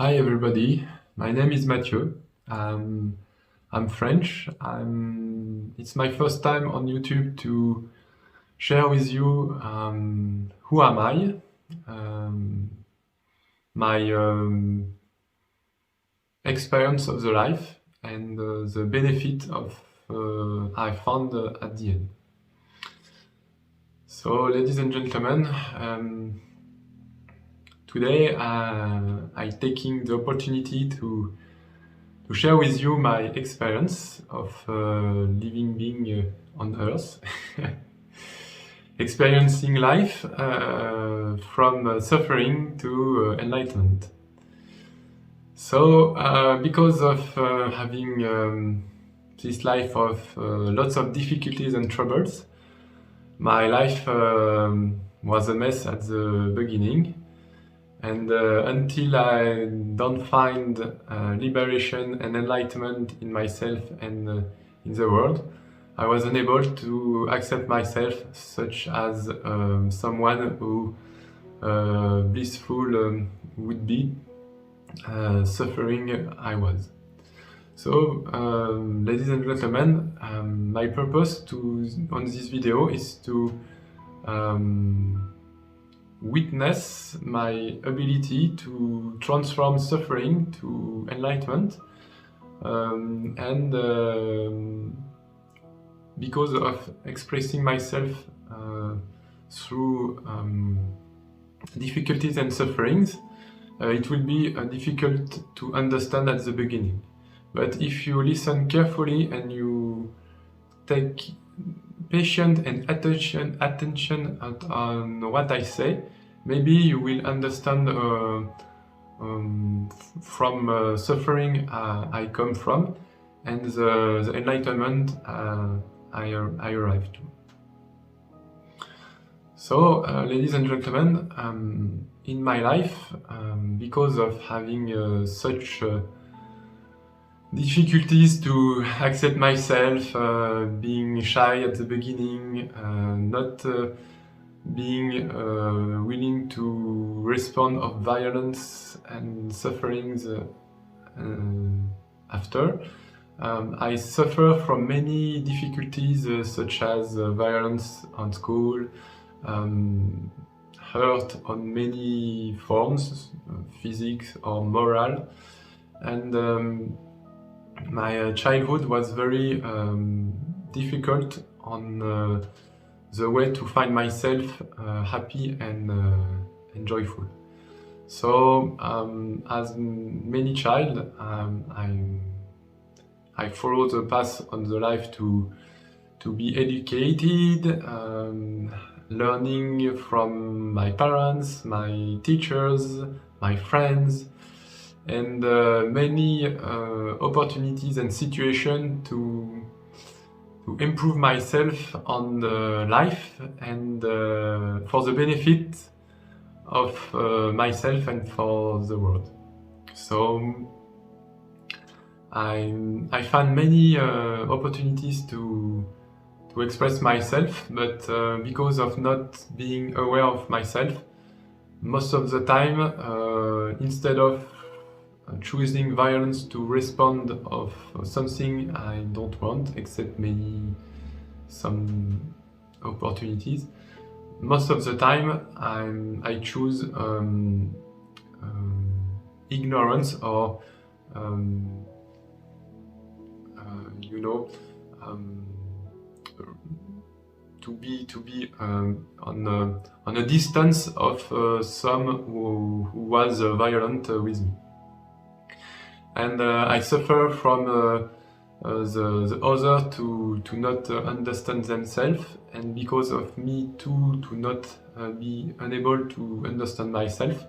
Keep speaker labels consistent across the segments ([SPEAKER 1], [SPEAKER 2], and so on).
[SPEAKER 1] Hi everybody, my name is Matthieu. I'm French. It's my first time on YouTube to share with you who am I, my experience of the life, and the benefit of I found at the end. So, ladies and gentlemen, today I'm taking the opportunity to share with you my experience of living being on Earth, experiencing life from suffering to enlightenment. So, because of having this life of lots of difficulties and troubles, my life was a mess at the beginning. And until I don't find liberation and enlightenment in myself and in the world, I was unable to accept myself such as someone who blissful would be, suffering I was. So, ladies and gentlemen, my purpose on this video is to witness my ability to transform suffering to enlightenment, and because of expressing myself through difficulties and sufferings, it will be difficult to understand at the beginning. But if you listen carefully and you take patient and attention on what I say, maybe you will understand from suffering I come from and the enlightenment I arrived to. So, ladies and gentlemen, in my life, because of having such difficulties to accept myself, being shy at the beginning, not being willing to respond of violence and sufferings after. I suffer from many difficulties such as violence on school, hurt on many forms, physics or moral, and my childhood was very difficult on the way to find myself happy and joyful. So, as many child, I follow the path on the life to be educated, learning from my parents, my teachers, my friends, and many opportunities and situations to improve myself on the life and for the benefit of myself and for the world. So I found many opportunities to express myself, but because of not being aware of myself, most of the time, instead of choosing violence to respond of something I don't want, except some opportunities, most of the time I choose ignorance or to be on a distance of some who was violent with me. And I suffer from the other to not understand themselves, and because of me too to not be unable to understand myself,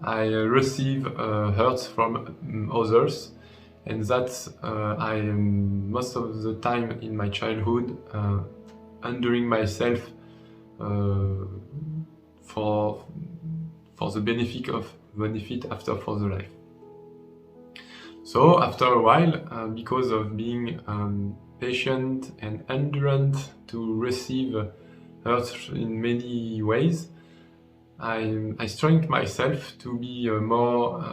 [SPEAKER 1] I receive hurts from others, and that's I am most of the time in my childhood enduring myself for the benefit after for the life. So after a while, because of being patient and endurant to receive hurt in many ways, I strengthen myself to be more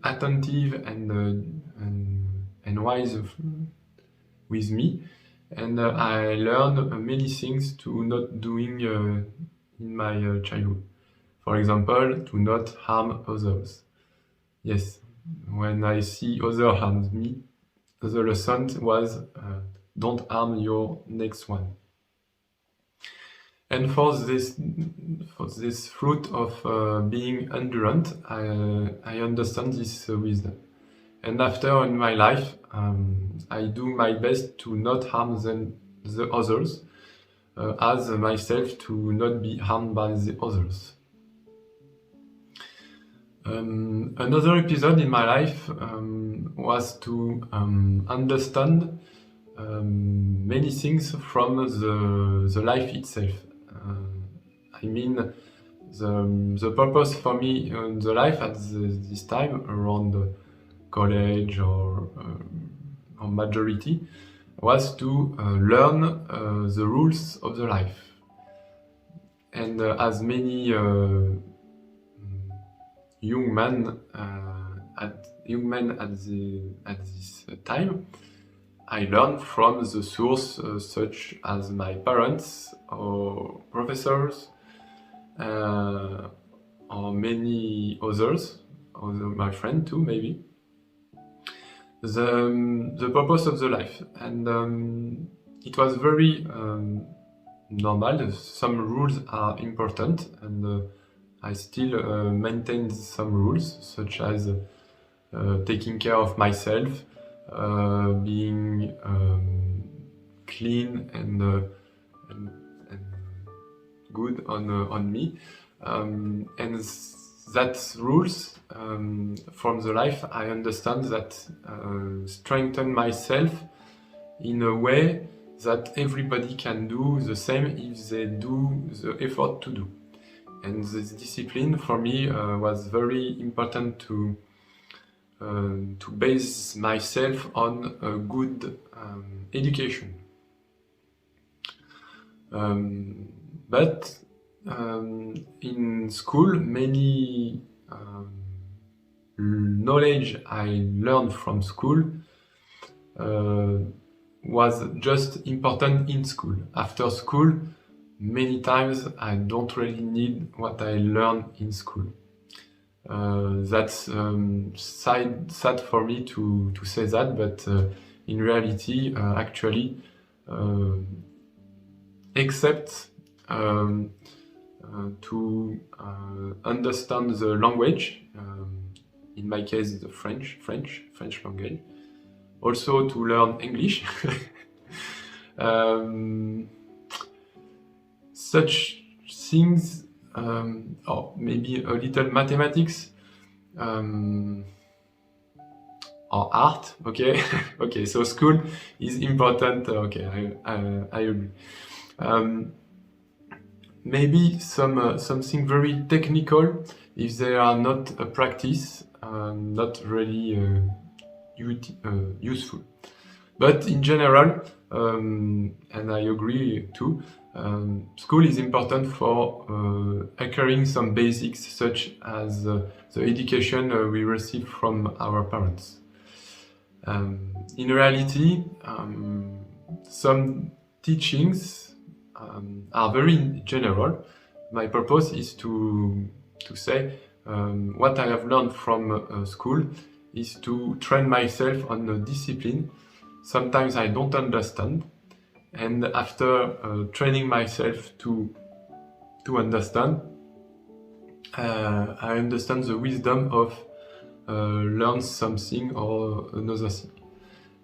[SPEAKER 1] attentive and wise with me, and I learned many things to not doing in my childhood. For example, to not harm others. Yes, when I see others harm me, the lesson was don't harm your next one. And for this fruit of being endurant, I understand this wisdom. And after in my life, I do my best to not harm the others, as myself to not be harmed by the others. Another episode in my life was to understand many things from the life itself. I mean, the purpose for me in the life at this time, around college or majority, was to learn the rules of the life. And as many young men at this time, I learned from the source such as my parents or professors or many others, or my friend too maybe, the purpose of the life. And it was very normal. Some rules are important, and I still maintain some rules, such as taking care of myself, being clean and good on me, and that rules from the life. I understand that strengthen myself in a way that everybody can do the same if they do the effort to do. And this discipline for me was very important to base myself on a good education. But in school, many knowledge I learned from school was just important in school. After school, many times I don't really need what I learned in school. That's sad for me to say that, but in reality, actually, except to understand the language, in my case the French language, also to learn English, such things, or maybe a little mathematics, or art. Okay, okay. So school is important. Okay, I agree. Maybe something very technical, if they are not a practice, not really useful. But in general, and I agree too, school is important for acquiring some basics, such as the education we receive from our parents. In reality, some teachings are very general. My purpose is to say what I have learned from school is to train myself on a discipline. Sometimes I don't understand, and after training myself to understand, I understand the wisdom of learn something or another thing.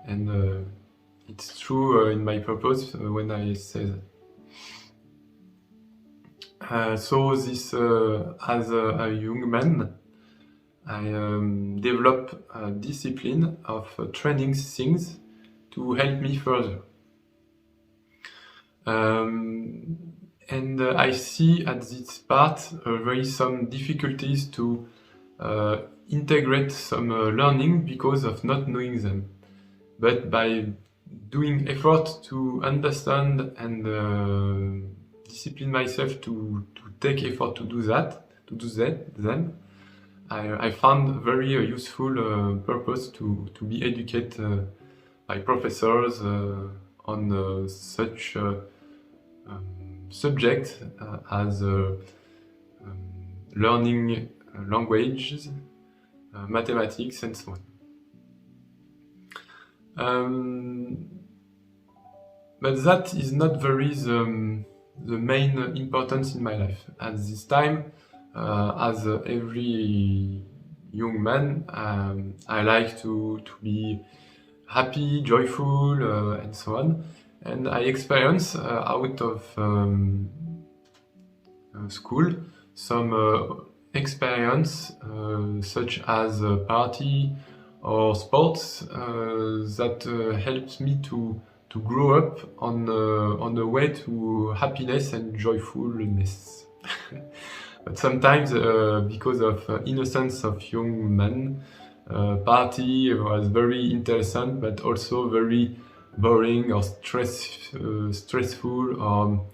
[SPEAKER 1] And it's true in my purpose when I say that. So this, as a young man, I develop a discipline of training things to help me further. And I see at this part very some difficulties to integrate some learning because of not knowing them. But by doing effort to understand and discipline myself to take effort to do that, then I found very useful purpose to be educated by professors on such subjects as learning languages, mathematics, and so on. But that is not very the main importance in my life. At this time, as every young man, I like to be happy, joyful, and so on. And I experience out of school some experience such as party or sports that helps me to grow up on the way to happiness and joyfulness. But sometimes, because of innocence of young men, party was very interesting, but also very boring or stressful, or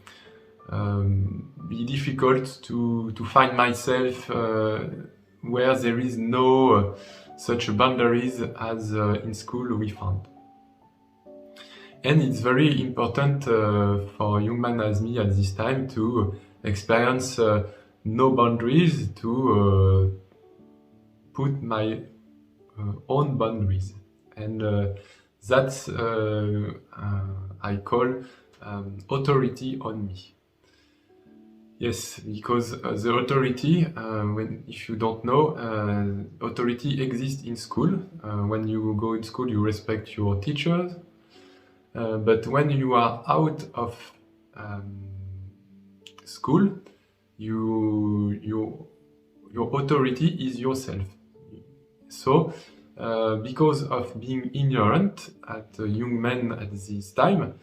[SPEAKER 1] be difficult to find myself where there is no such boundaries as in school we found. And it's very important for young man as me at this time to experience no boundaries, to put my own boundaries. And that's I call authority on me. Yes, because the authority, if you don't know, authority exists in school. When you go in school, you respect your teachers. But when you are out of school, your authority is yourself. So, because of being ignorant at young men at this time,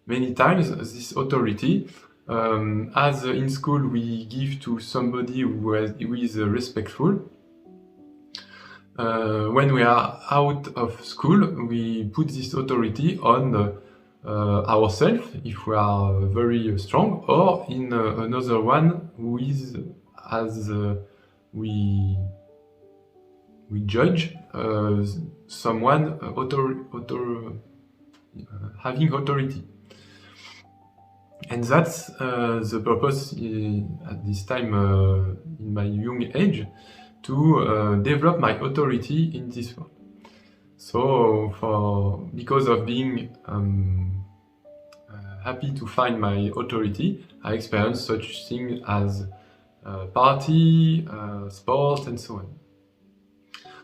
[SPEAKER 1] many times this authority, as in school we give to somebody who is respectful. When we are out of school, we put this authority on ourselves, if we are very strong, or in another one who is as we judge someone having authority. And that's the purpose at this time in my young age, to develop my authority in this world. So because of being happy to find my authority, I experienced such things as party, sport, and so on.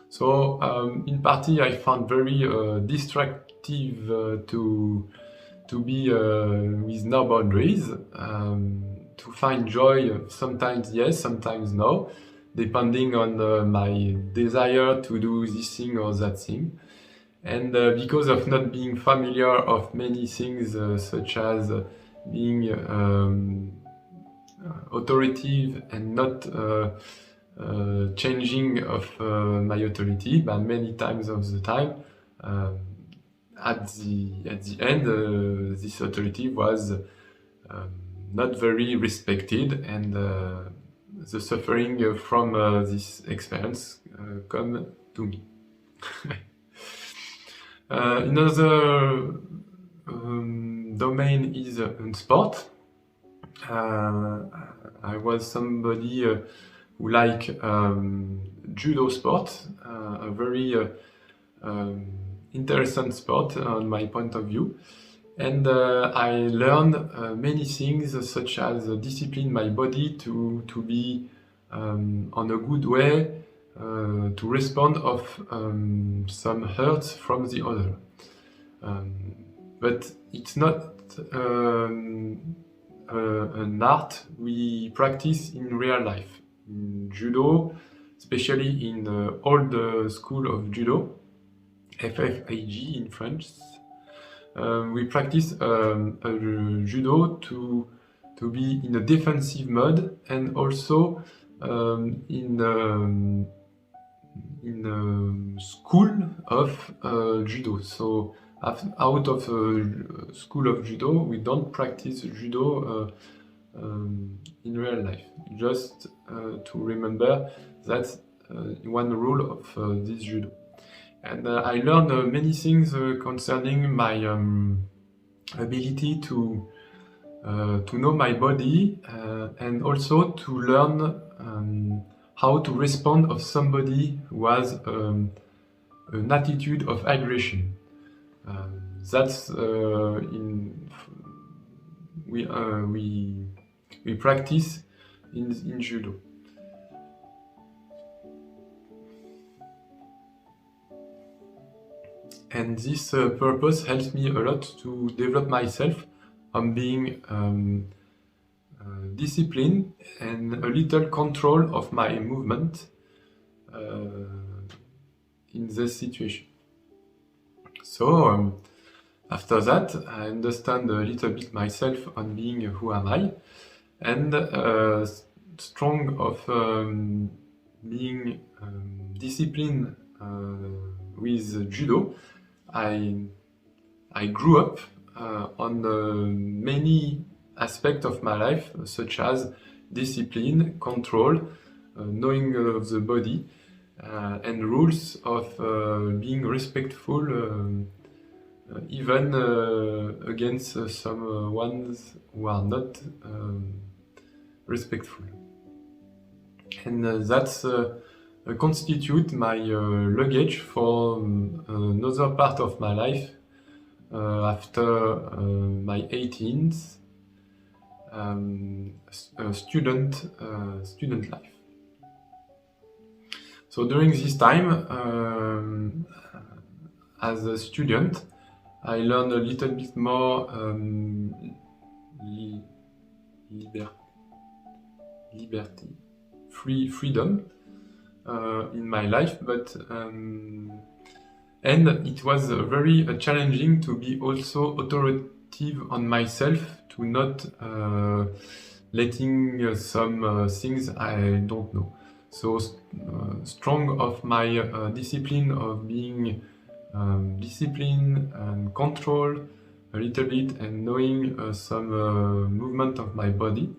[SPEAKER 1] So in party I found very distractive to be with no boundaries, to find joy sometimes yes, sometimes no, depending on my desire to do this thing or that thing. And because of not being familiar of many things, such as being authoritative and not changing of my authority, but many times of the time, at the end, this authority was not very respected, and the suffering from this experience come to me. Another domain is in sport. I was somebody who like judo sport, a very interesting sport on my point of view. And I learned many things, such as discipline my body to be on a good way, to respond of some hurts from the other. But it's not an art we practice in real life. In judo, especially in the old school of judo, FFAG in French, we practice judo to be in a defensive mode, and also in school of judo. So out of school of judo, we don't practice judo in real life. Just to remember that's one rule of this judo. And I learned many things concerning my ability to know my body and also to learn how to respond of somebody who has an attitude of aggression. That's we practice in judo. And this purpose helps me a lot to develop myself on being disciplined and a little control of my movement in this situation. So after that, I understand a little bit myself on being who am I, and strong of being disciplined with judo. I grew up on many aspects of my life, such as discipline, control, knowing of the body, and rules of being respectful, even against some ones who are not respectful. And that's constitute my luggage for another part of my life after my 18th student life. So during this time, as a student, I learned a little bit more freedom in my life, but and it was very challenging to be also authoritative on myself, to not letting some things I don't know. So strong of my discipline of being discipline and control a little bit, and knowing some movement of my body.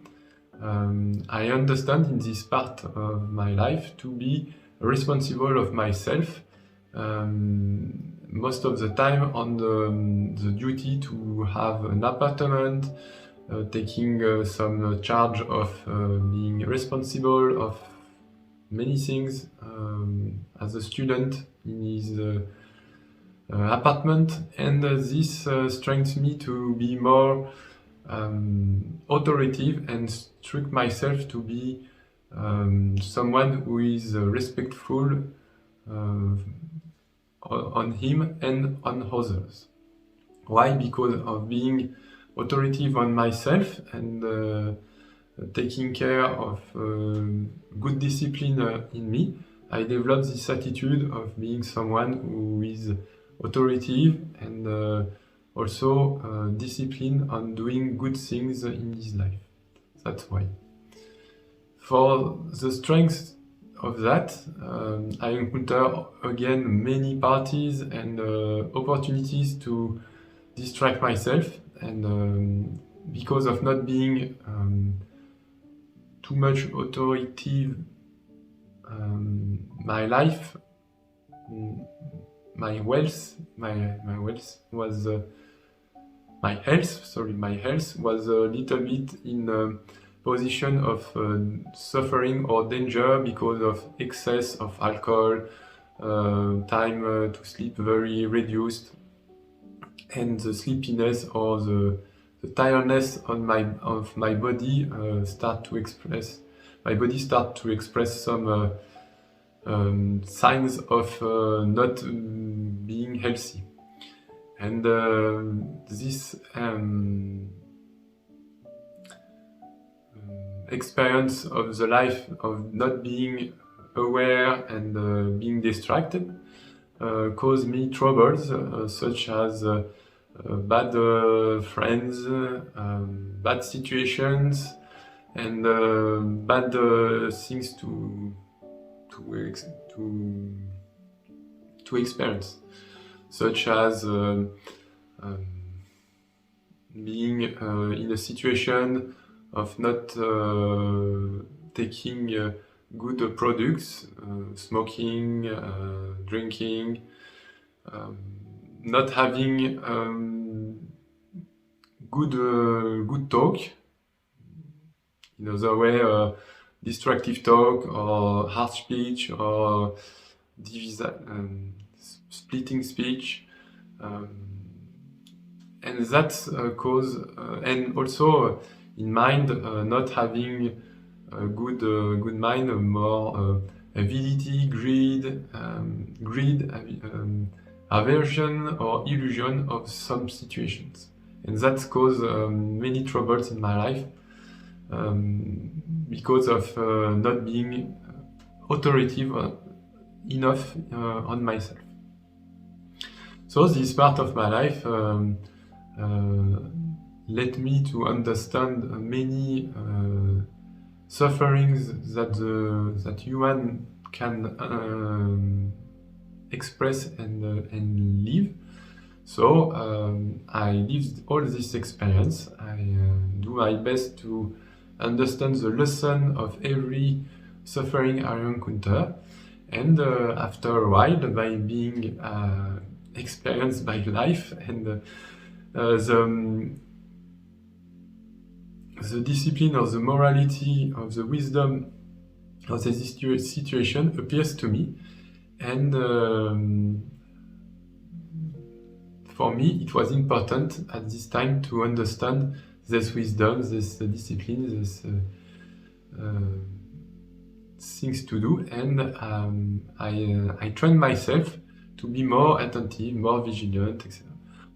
[SPEAKER 1] I understand in this part of my life to be responsible of myself, most of the time on the duty to have an apartment, taking some charge of being responsible of many things as a student in his apartment, and this strengthens me to be more authoritative and strict myself to be someone who is respectful on him and on others. Why? Because of being authoritative on myself and taking care of good discipline in me, I developed this attitude of being someone who is authoritative and also disciplined on doing good things in his life. That's why. For the strength of that, I encounter again many parties and opportunities to distract myself, and because of not being too much authoritative, my life, my health was my health was a little bit in a position of suffering or danger because of excess of alcohol, time to sleep very reduced, and the sleepiness or the tiredness of my body start to express some signs of not being healthy. And this experience of the life of not being aware and being distracted caused me troubles such as bad friends, bad situations, and bad things to experience, such as being in a situation of not taking good products, smoking, drinking, not having good talk, in other way, destructive talk or hard speech or splitting speech, and that cause and also in mind not having a good mind, more avidity, greed, aversion or illusion of some situations, and that caused many troubles in my life because of not being authoritative enough on myself. So this part of my life led me to understand many sufferings that human can express and live. So I lived all this experience. I do my best to understand the lesson of every suffering I encounter, and after a while, by being experienced by life and the discipline or the morality of the wisdom of the situation appears to me, and for me it was important at this time to understand this wisdom, this discipline, this things to do, and I trained myself to be more attentive, more vigilant, etc.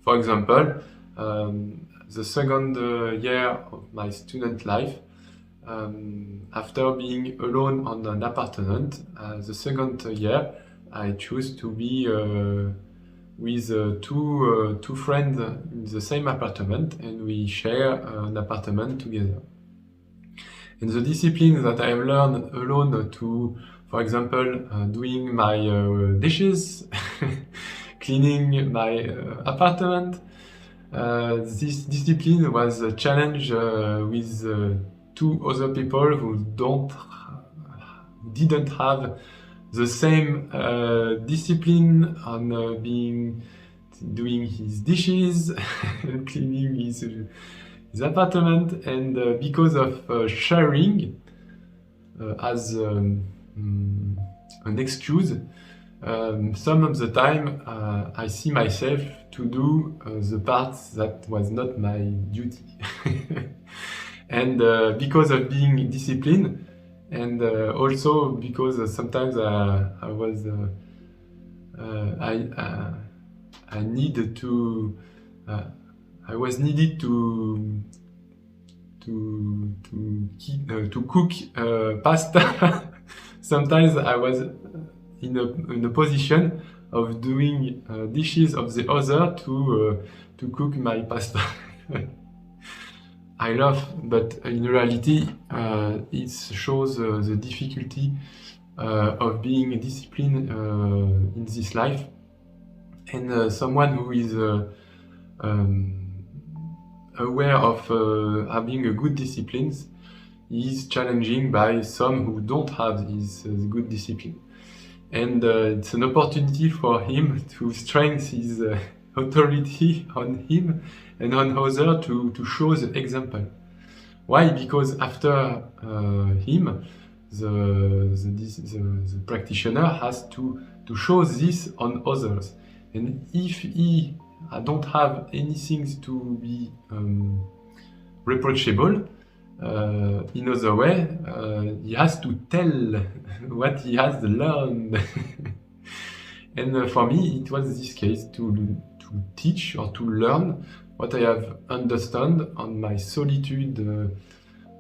[SPEAKER 1] For example, the second year of my student life, after being alone on an apartment, the second year I chose to be with two friends in the same apartment, and we share an apartment together. And the discipline that I have learned alone to, for example, doing my dishes, cleaning my apartment, this discipline was a challenge with two other people who didn't have the same discipline on doing his dishes and cleaning his apartment, and because of sharing as an excuse, some of the time I see myself to do the parts that was not my duty. And because of being disciplined, and also because sometimes I was I needed to I was needed to cook pasta. Sometimes I was in a position of doing dishes of the other to cook my pasta. I love, but in reality, it shows the difficulty of being disciplined in this life, and someone who is aware of having a good disciplines is challenging by some who don't have this good discipline, and it's an opportunity for him to strengthen his authority on him and on others to show the example. Why? Because after him, the practitioner has to show this on others, and if he don't have anything to be reproachable, in other way, he has to tell what he has learned. And for me, it was this case to teach or to learn what I have understood on my solitude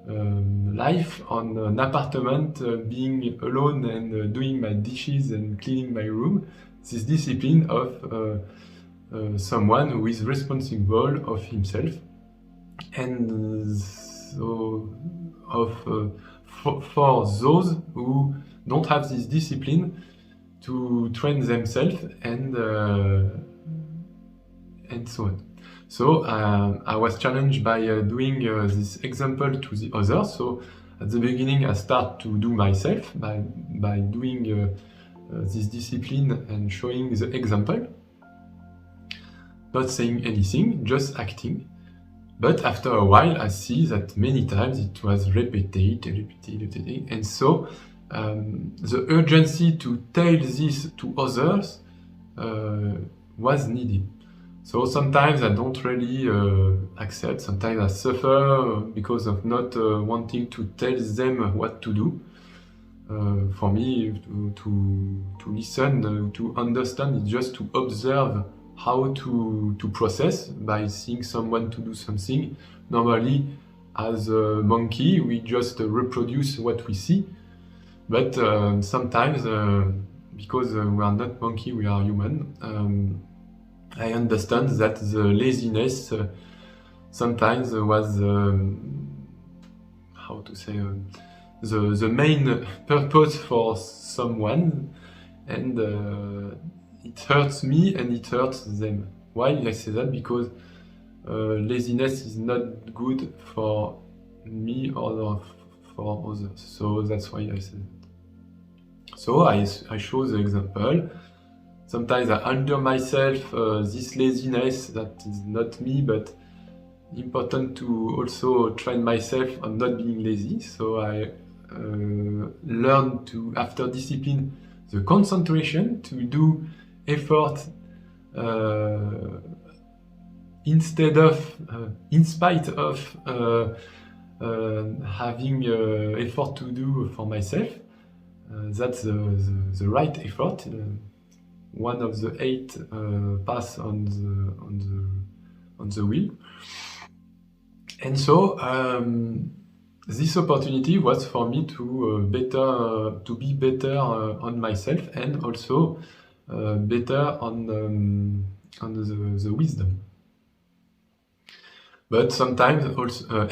[SPEAKER 1] life on an apartment, being alone and doing my dishes and cleaning my room. This discipline of someone who is responsible of himself, and so for those who don't have this discipline, to train themselves and so on. So I was challenged by doing this example to the others. So at the beginning I start to do myself by doing this discipline and showing the example, not saying anything, just acting. But after a while I see that many times it was repeated, and so the urgency to tell this to others was needed. So sometimes I don't really accept, sometimes I suffer because of not wanting to tell them what to do. For me, to listen, to understand, is just to observe how to process by seeing someone to do something. Normally, as a monkey, we just reproduce what we see. But sometimes, because we are not monkey, we are human, I understand that the laziness sometimes was, how to say, the main purpose for someone, and it hurts me and it hurts them. Why I say that? Because laziness is not good for me or for others. So that's why I say that. So I show the example. Sometimes I under myself this laziness that is not me, but important to also train myself on not being lazy. So I learn to, after discipline, the concentration to do effort instead of, in spite of having effort to do for myself. That's the right effort. One of the 8 paths on the wheel. And so this opportunity was for me to be better on myself, and also better on the wisdom. But sometimes also,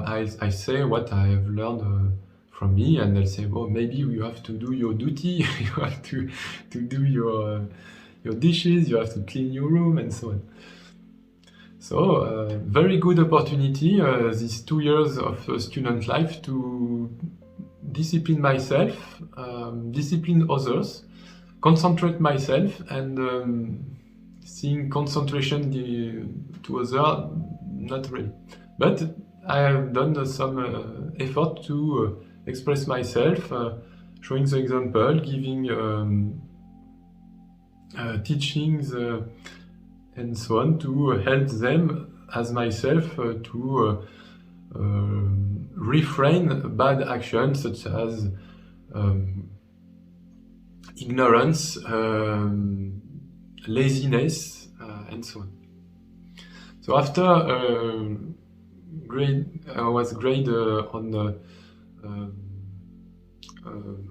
[SPEAKER 1] I say what I have learned from me, and I'll say, well, maybe you have to do your duty, you have to do your dishes, you have to clean your room, and so on. So very good opportunity, these 2 years of student life, to discipline myself, discipline others, concentrate myself, and seeing concentration to others, not really. But I have done some effort to express myself, showing the example, giving teachings, and so on, to help them as myself to refrain bad actions such as ignorance, laziness, and so on. So after I was graded on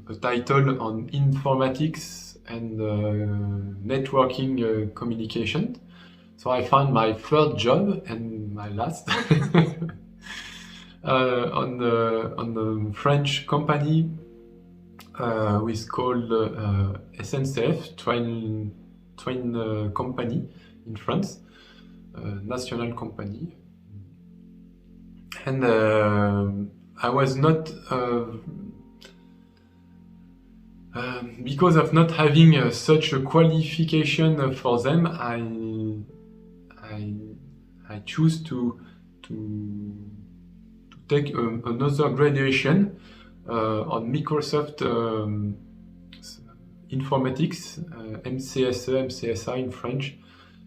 [SPEAKER 1] a title on informatics and networking communication. So I found my third job and my last on the French company which called SNCF, train company in France, national company. And I was not, because of not having such a qualification for them, I choose to take another graduation on Microsoft Informatics, MCSI in French.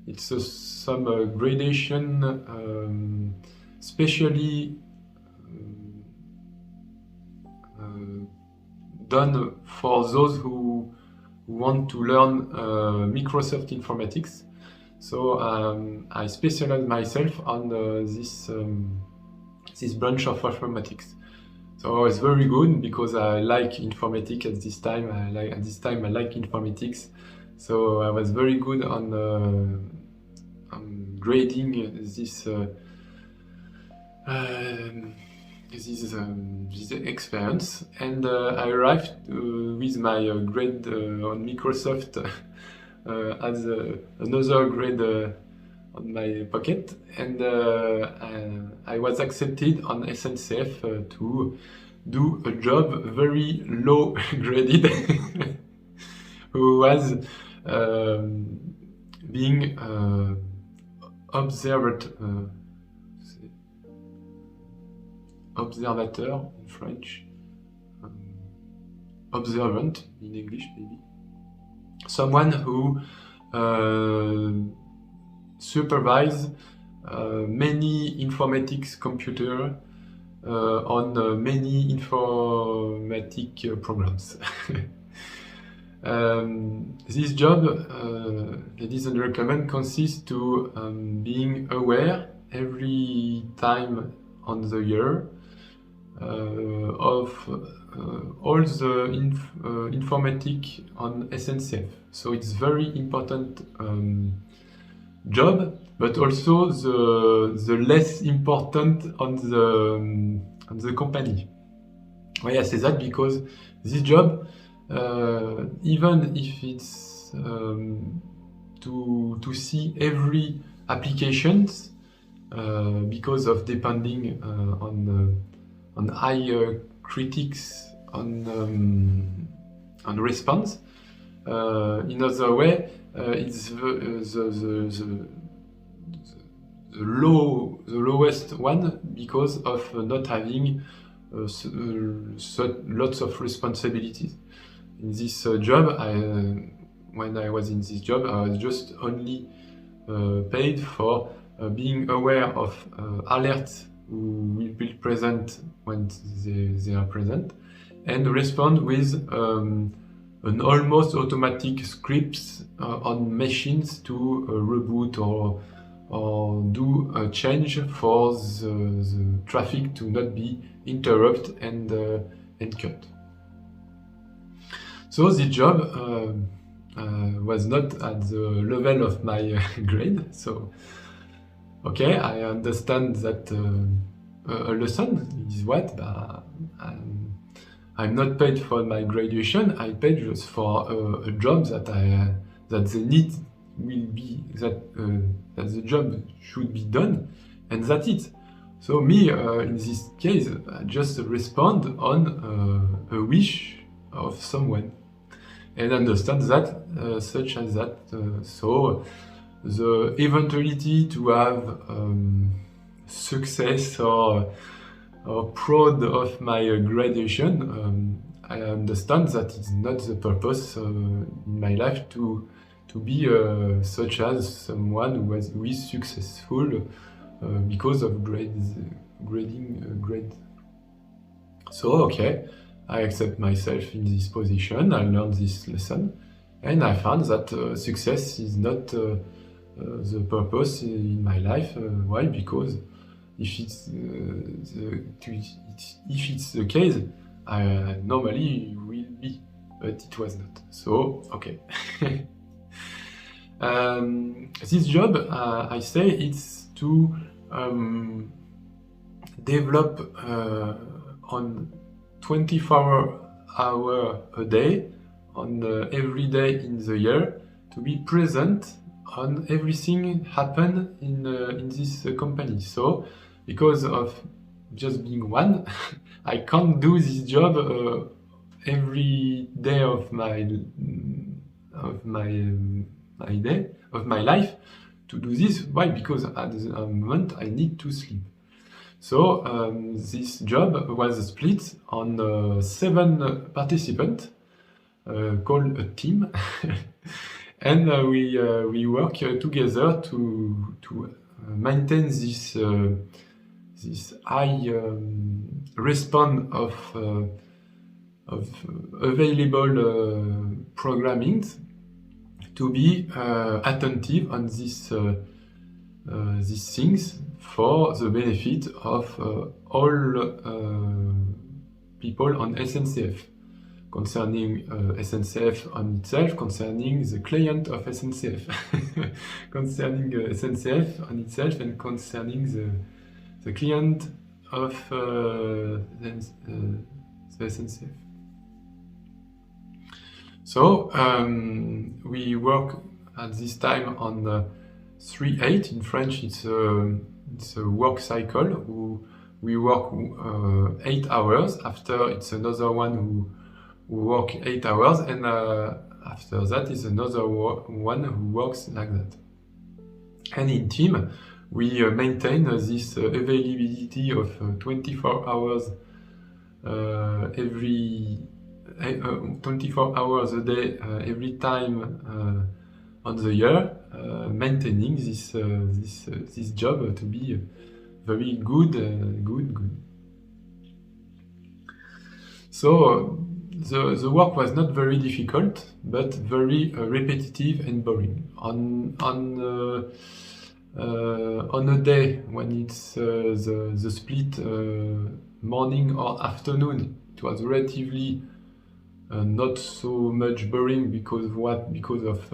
[SPEAKER 1] It's some gradation specially done for those who want to learn Microsoft Informatics. So I specialize myself on this branch of informatics. So I was very good because I like informatics at this time. I like informatics. So I was very good on grading this experience, and I arrived with my grade on Microsoft as another grade on my pocket, and I was accepted on SNCF to do a job very low graded, who was being observateur in French, observant in English maybe, someone who supervise many informatics computer on many informatic programs. This job, ladies and gentlemen, consists to being aware every time on the year of all the informatic on SNCF. So it's very important job, but also the less important on the company. Why I say that? Because this job, even if it's to see every applications, because of depending on high critics on response. In other way, it's the lowest one because of not having lots of responsibilities. In this job, when I was in this job, I was just only paid for being aware of alerts who will be present when they are present, and respond with an almost automatic scripts on machines to reboot or do a change for the traffic to not be interrupted and cut. So the job was not at the level of my grade. So, okay, I understand that a lesson is what I'm not paid for my graduation. I paid just for a job that the need will be that the job should be done, and that's it. So me, in this case, I just respond on a wish of someone, and understand that such as that. So the eventuality to have success or proud of my graduation, I understand that it's not the purpose in my life to be such as someone who is successful because of grading. So okay, I accept myself in this position. I learned this lesson, and I found that success is not the purpose in my life. Why? Because if it's the case, I normally will be, but it was not. So okay. This job, I say, it's to develop on 24 hours a day, on every day in the year, to be present on everything happen in this company. So, because of just being one, I can't do this job every day of my life to do this. Why? Because at the moment I need to sleep. So this job was split on 7 participants called a team, and we work together to maintain this high response of available programming, to be attentive on these things for the benefit of all people on SNCF, concerning SNCF on itself, concerning the client of SNCF, concerning SNCF on itself, and concerning the client of the SNCF. So we work at this time on 3/8 in French. It's a work cycle. We work 8 hours. After it's another one who work 8 hours, and after that is another one who works like that. And in team, we maintain this availability of 24 hours every 24 hours a day every time on the year, maintaining this job to be very good. So the work was not very difficult, but very repetitive and boring. On a day when it's the split morning or afternoon, it was relatively not so much boring because of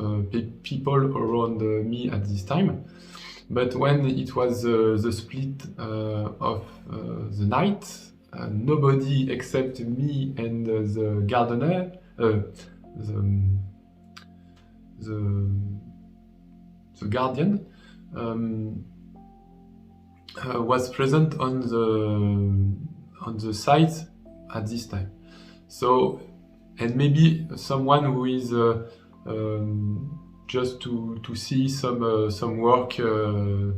[SPEAKER 1] people around me at this time. But when it was the split of the night, nobody except me and the gardener, the guardian, was present on the site at this time. So, and maybe someone who is just to see some work to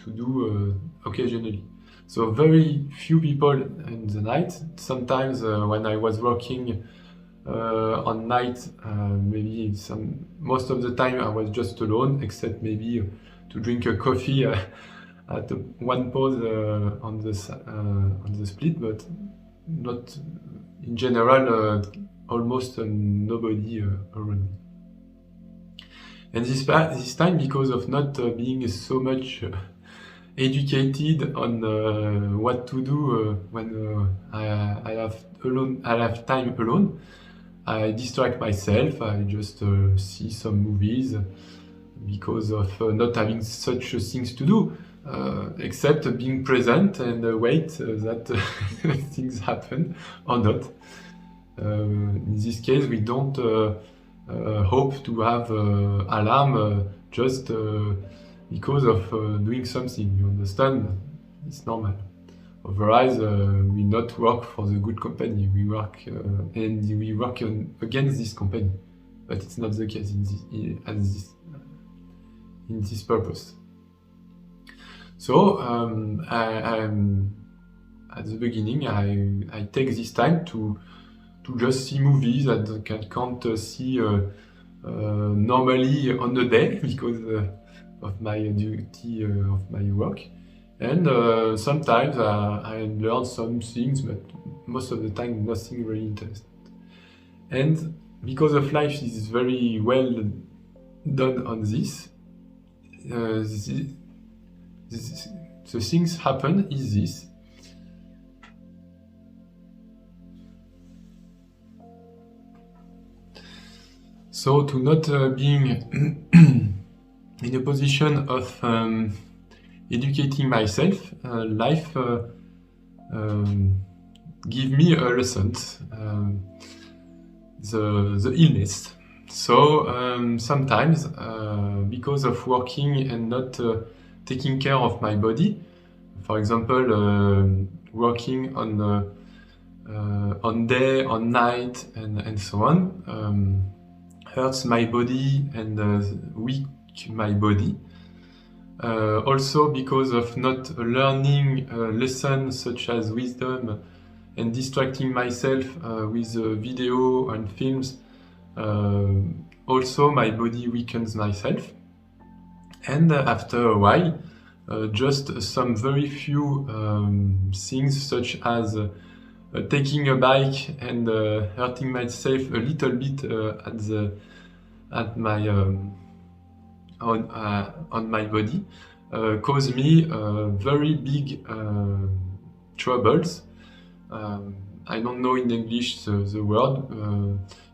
[SPEAKER 1] do occasionally. So very few people in the night. Sometimes when I was working on night, maybe most of the time I was just alone, except maybe to drink a coffee at one pause on the split, but not in general. Almost nobody around me. And this time, because of not being so much educated on what to do when I have time alone, I distract myself. I just see some movies because of not having such things to do, except being present and wait that things happen or not. In this case, we don't hope to have alarm just because of doing something. You understand? It's normal. Otherwise, we not work for the good company. We work and we work against this company, but it's not the case in this purpose. So I'm at the beginning. I take this time to just see movies that I can't see normally on a day because of my duty of my work. And sometimes I learn some things, but most of the time nothing really interesting. And because of life is very well done on this, the things happen is this. So to not being in a position of educating myself, life give me a lesson, the illness. So sometimes because of working and not taking care of my body, for example, working on day, on night, and so on, hurts my body and weak my body. Also because of not learning lessons such as wisdom and distracting myself with video and films, also my body weakens myself. And after a while, just some very few things such as taking a bike and hurting myself a little bit on my body cause me very big troubles. I don't know in English the word.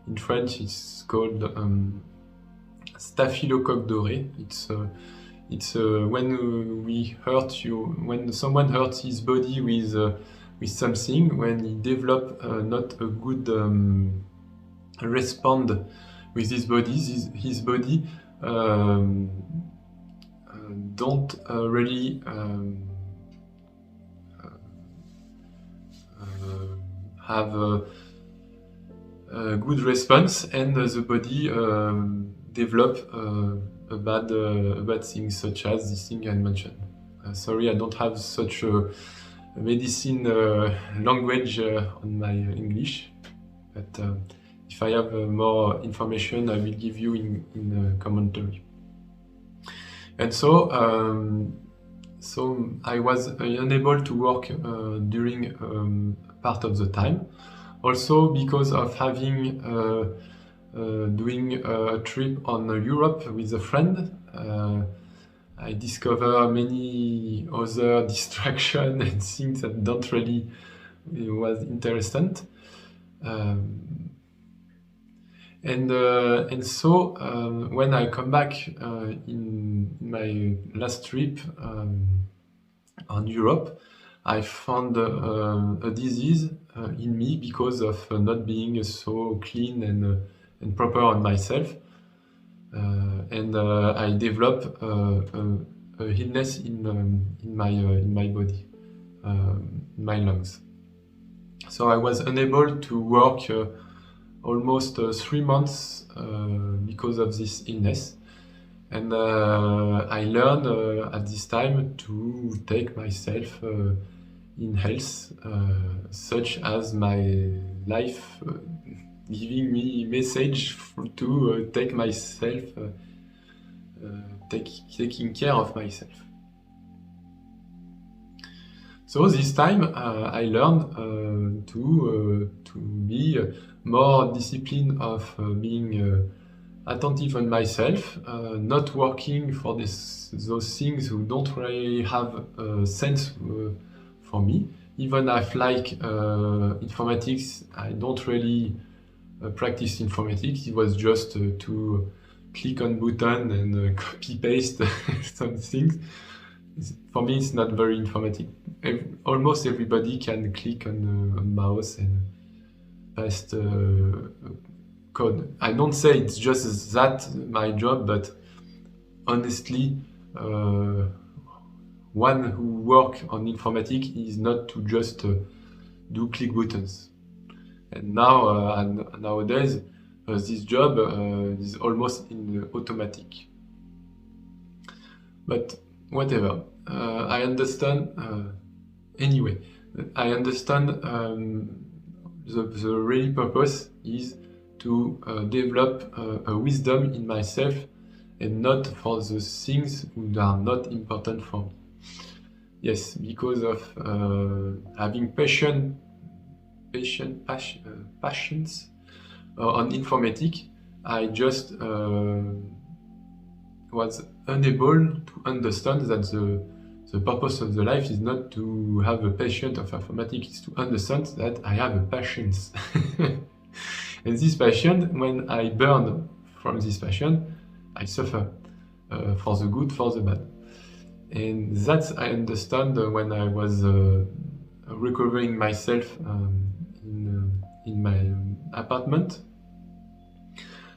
[SPEAKER 1] In French, it's called staphylocoque doré. It's when someone hurts his body with something, when he develops not a good respond with his body don't really have a good response, and the body develop a bad thing, such as this thing I mentioned. Sorry, I don't have such a medicine language on my English, but if I have more information, I will give you in a commentary. And so I was unable to work during part of the time, also because of having doing a trip on Europe with a friend. I discover many other distractions and things that don't really was interesting. And so when I come back in my last trip on Europe, I found a disease in me because of not being so clean and proper on myself. And I developed a illness in my body, in my lungs. So I was unable to work almost 3 months because of this illness, and I learned at this time to take myself in health, such as my life giving me message to take myself, taking care of myself. So this time I learned to be more disciplined of being attentive on myself, not working for those things who don't really have sense for me. Even if like informatics, I don't really practice informatics. It was just to click on button and copy paste some things. For me, it's not very informatic. Almost everybody can click on mouse and paste code. I don't say it's just that my job, but honestly, one who work on informatics is not to just do click buttons. And now nowadays, this job is almost in automatic. But whatever, I understand. Anyway, I understand the real purpose is to develop a wisdom in myself, and not for the things that are not important for me. Yes, because of having patience on informatics, I just was unable to understand that the purpose of the life is not to have a passion of informatics, it's to understand that I have a patience. And this passion, when I burn from this passion, I suffer for the good, for the bad. And that I understand when I was recovering myself in my apartment.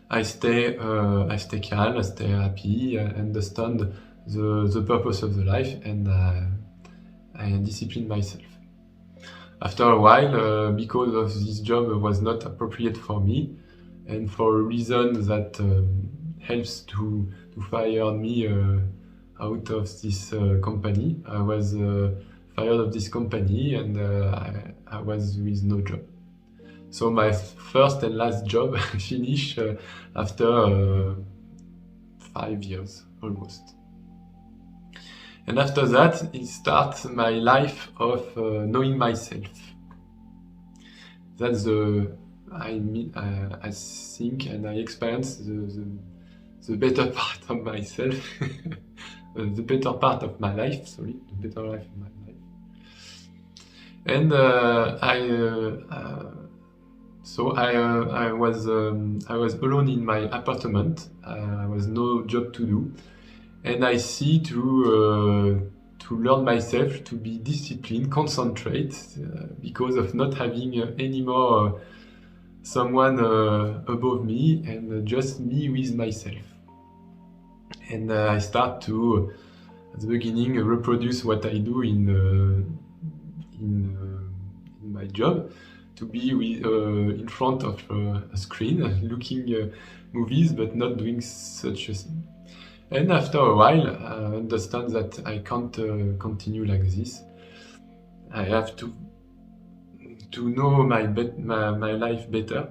[SPEAKER 1] I stay calm, I stay happy, I understand the purpose of the life, and I discipline myself. After a while, because of this job was not appropriate for me, and for a reason that helps to fire me out of this company, I was fired of this company, and I was with no job. So my first and last job finished after 5 years almost. And after that, it starts my life of knowing myself. That's I think, and I experience the better part of myself, the better part of my life. Sorry, the better life of my life. And So I was alone in my apartment. I was no job to do, and I see to learn myself to be disciplined, concentrate, because of not having anymore someone above me, and just me with myself. And I start to at the beginning reproduce what I do in my job, to be in front of a screen looking movies but not doing such a thing. And after a while I understand that I can't continue like this. I have to know my life better,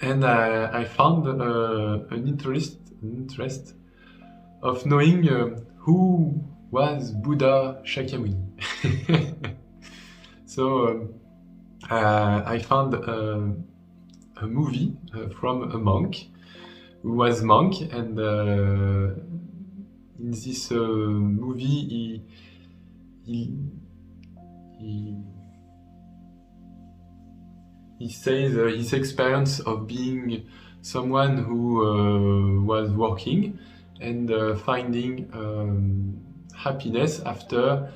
[SPEAKER 1] and I found an interest of knowing who was Buddha Shakyamuni. So I found a movie from a monk who was monk, and in this movie he says his experience of being someone who was working and finding happiness after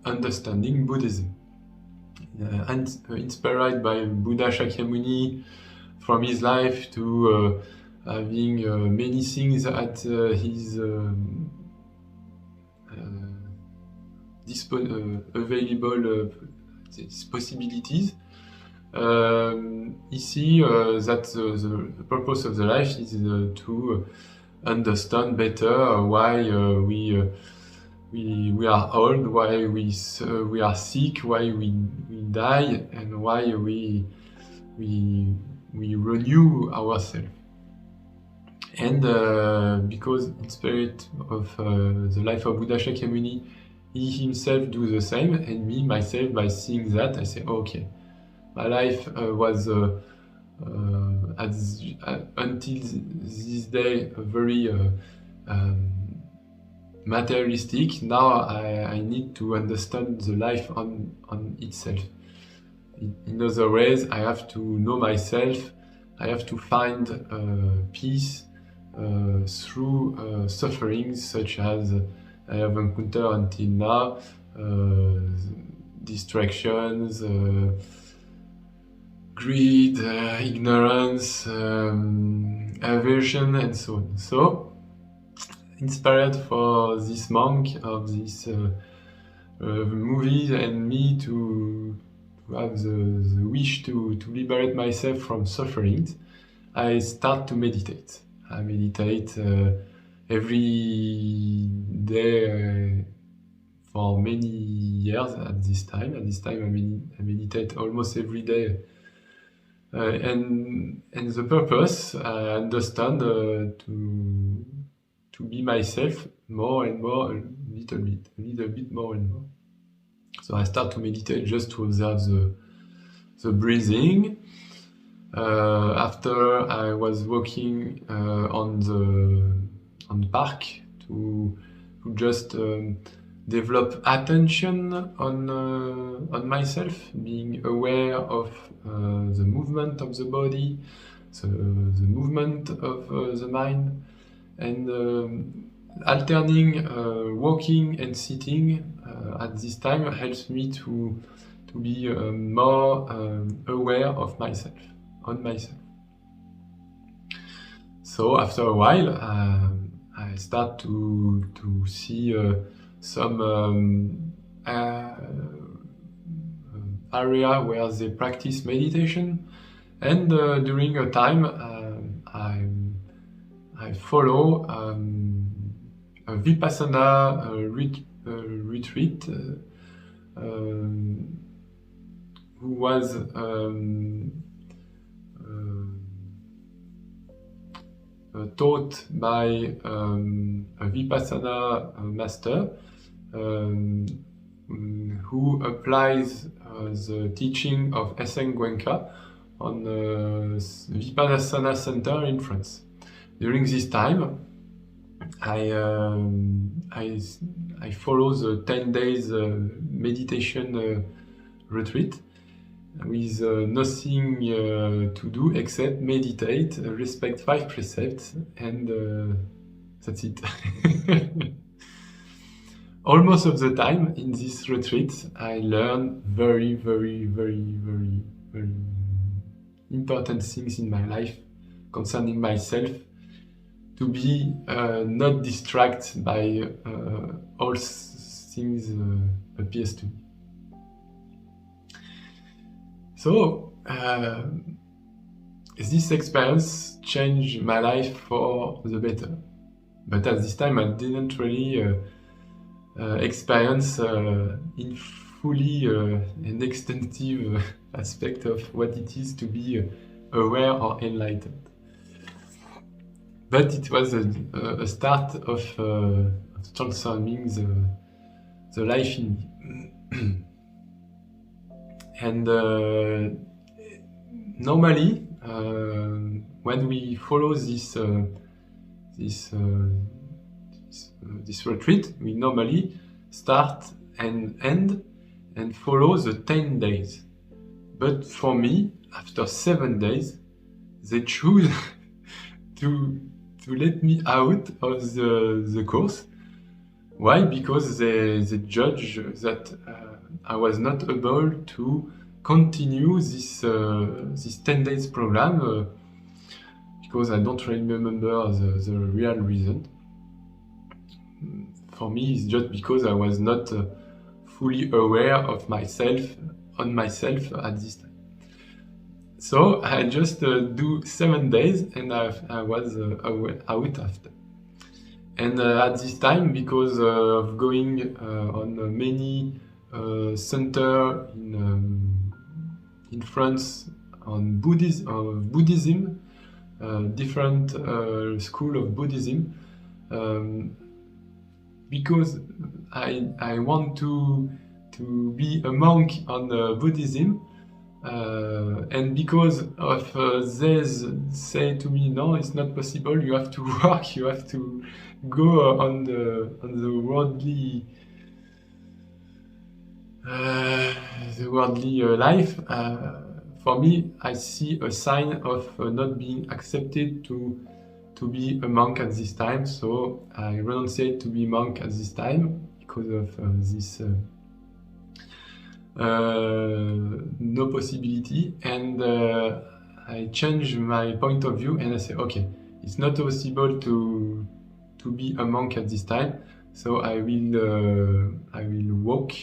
[SPEAKER 1] understanding Buddhism. And inspired by Buddha Shakyamuni, from his life to having many things at his available possibilities, he sees that the purpose of the life is to understand better why we are old, why we are sick, why we die, and why we renew ourselves. And because in spirit of the life of Buddha Shakyamuni, he himself do the same, and me myself, by seeing that, I say, okay, my life was until this day very materialistic. Now I need to understand the life on itself. In other ways, I have to know myself. I have to find peace through sufferings such as I have encountered until now, distractions, greed, ignorance, aversion, and so on. So, inspired for this monk of this movie and me to have the wish to liberate myself from sufferings, I start to meditate. I meditate every day for many years at this time. At this time I meditate almost every day. And the purpose, I understand to be myself more and more, a little bit more and more. So I start to meditate just to observe the breathing. After I was walking on the park to just develop attention on myself, being aware of the movement of the body, the movement of the mind, and alterning walking and sitting at this time helps me to be more aware of myself, on myself. So after a while, I start to see some area where they practice meditation, and during a time I follow a Vipassana retreat who was taught by a Vipassana master who applies the teaching of S.N. Goenka on Vipassana Center in France. During this time, I follow the 10 days meditation retreat with nothing to do except meditate, respect 5 precepts, and that's it. Almost of the time in this retreat, I learn very, very, very, very, very important things in my life concerning myself, be not distracted by all things appears to me. So this experience changed my life for the better. But at this time I didn't really experience in fully an extensive aspect of what it is to be aware or enlightened. But it was a start of transforming the life in me. And normally, when we follow this retreat, we normally start and end and follow the 10 days. But for me, after 7 days, they choose to let me out of the course. Why? Because they judge that I was not able to continue this 10 days program because I don't really remember the real reason. For me, it's just because I was not fully aware of myself at this time. So I just do 7 days and I was out after. And at this time, because of going on many centers in France on Buddhism, different school of Buddhism, because I want to be a monk on Buddhism. And because of this say to me, no, it's not possible, you have to work, you have to go on the worldly life. For me, I see a sign of not being accepted to be a monk at this time, so I renunciate to be monk at this time because of this no possibility, and I change my point of view and I say, okay, it's not possible to be a monk at this time, so I will walk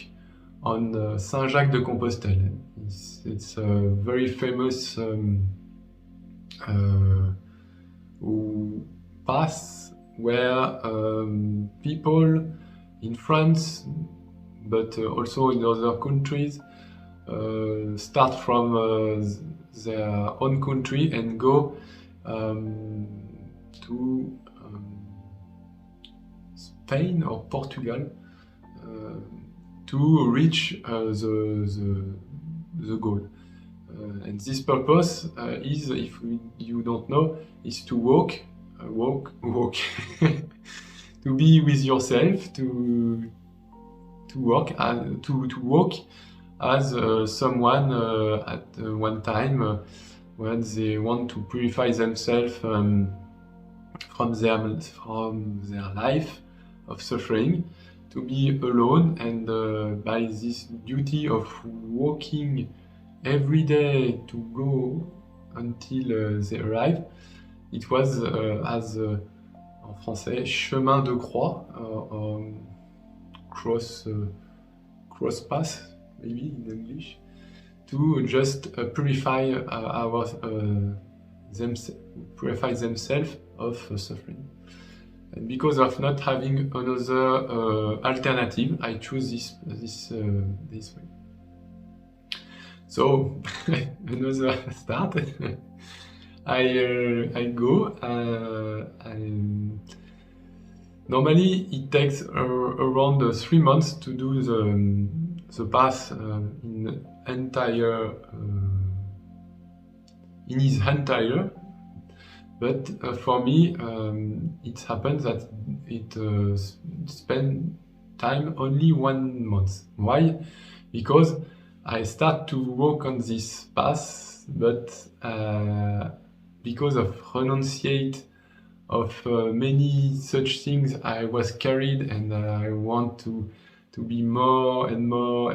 [SPEAKER 1] on Saint Jacques de Compostelle. It's a very famous path where people in France, but also in other countries, start from their own country and go to Spain or Portugal to reach the goal. And this purpose is, if you don't know, is to walk, to be with yourself, to walk as someone at one time when they want to purify themselves from their life of suffering, to be alone, and by this duty of walking every day to go until they arrive. It was as en français chemin de croix, cross path, maybe in English, to just purify themselves of suffering. And because of not having another alternative, I choose this way. So another start. I go. Normally, it takes around 3 months to do the path in his entire. But for me, it happens that it spend time only 1 month. Why? Because I start to walk on this path, but because of renunciate of many such things, I was carried, and I want to be more and more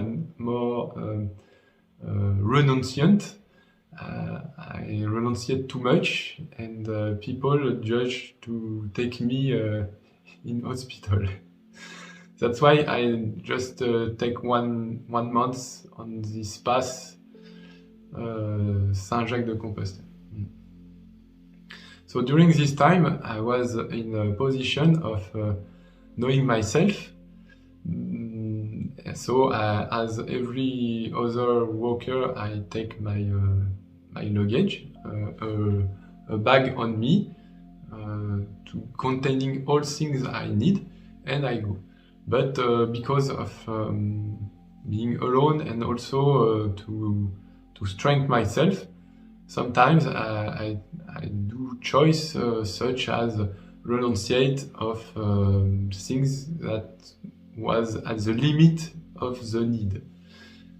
[SPEAKER 1] renunciant. I renunciate too much, and people judge to take me in hospital. That's why I just take one month on this path, Saint-Jacques-de-Compostelle. So during this time, I was in a position of knowing myself. So as every other worker, I take my luggage, a bag on me, containing all things I need, and I go. But because of being alone and also to strengthen myself, sometimes I do choice such as renunciate of things that was at the limit of the need.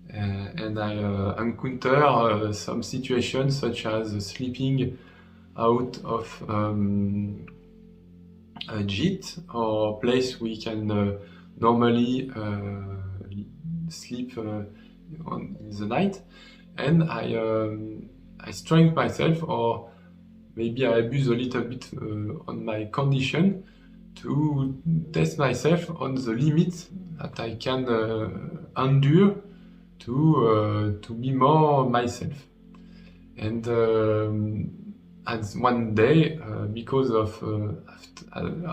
[SPEAKER 1] And I encounter some situations such as sleeping out of a JIT or place we can normally sleep in the night, and I strengthen myself, or maybe I abuse a little bit on my condition to test myself on the limits that I can endure to be more myself. And as one day, because of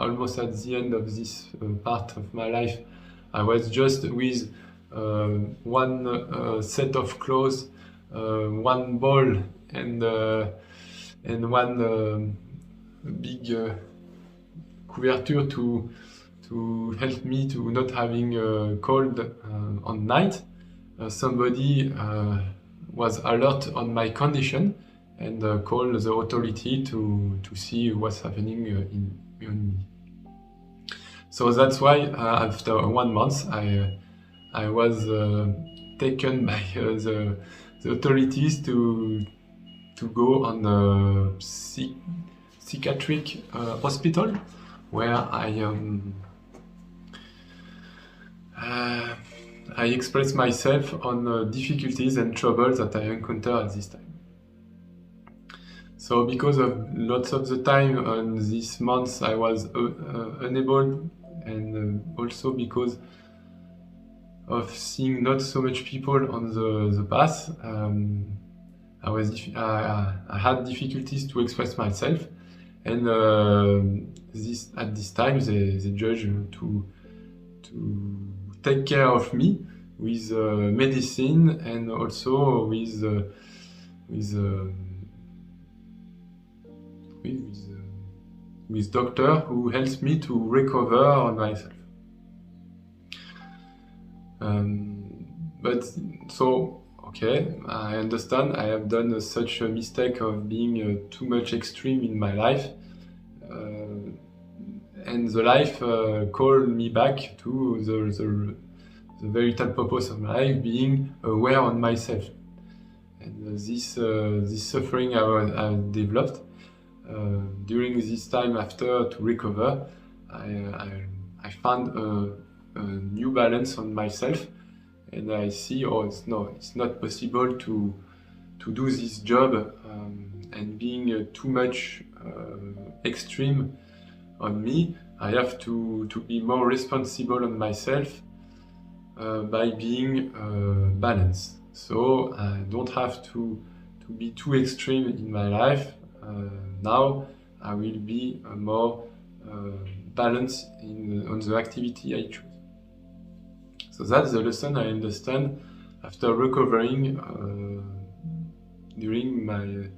[SPEAKER 1] almost at the end of this part of my life, I was just with one set of clothes, one ball, and one big couverture to help me to not having cold on night. Somebody was alert on my condition and called the authority to see what's happening in me. So that's why after 1 month I was taken by the authorities to go on a psychiatric hospital, where I express myself on difficulties and troubles that I encounter at this time. So because of lots of the time on this month I was unable, and also because of seeing not so much people on the path, I had difficulties to express myself, and at this time they judge to take care of me with medicine, and also with doctor who helps me to recover on myself. But so, okay, I understand I have done such a mistake of being too much extreme in my life, and the life called me back to the veritable purpose of my life, being aware on myself. And this suffering I developed during this time after to recover, I found a new balance on myself, and I see, it's not possible to do this job and being too much extreme on me. I have to be more responsible on myself by being balanced. So I don't have to be too extreme in my life. Now I will be more balanced on the activity I choose. So that's the lesson I understand after recovering during my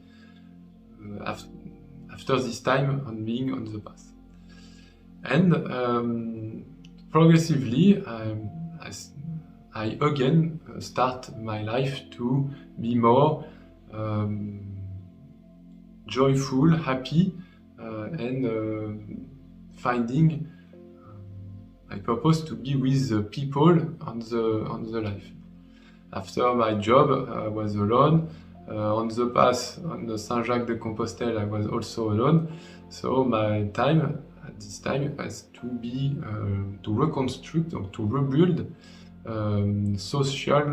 [SPEAKER 1] after this time on being on the path. And progressively I again start my life to be more joyful, happy, and finding my purpose to be with the people on the life. After my job, I was alone. On the path on the Saint-Jacques-de-Compostelle, I was also alone. So my time at this time was to be to reconstruct or to rebuild social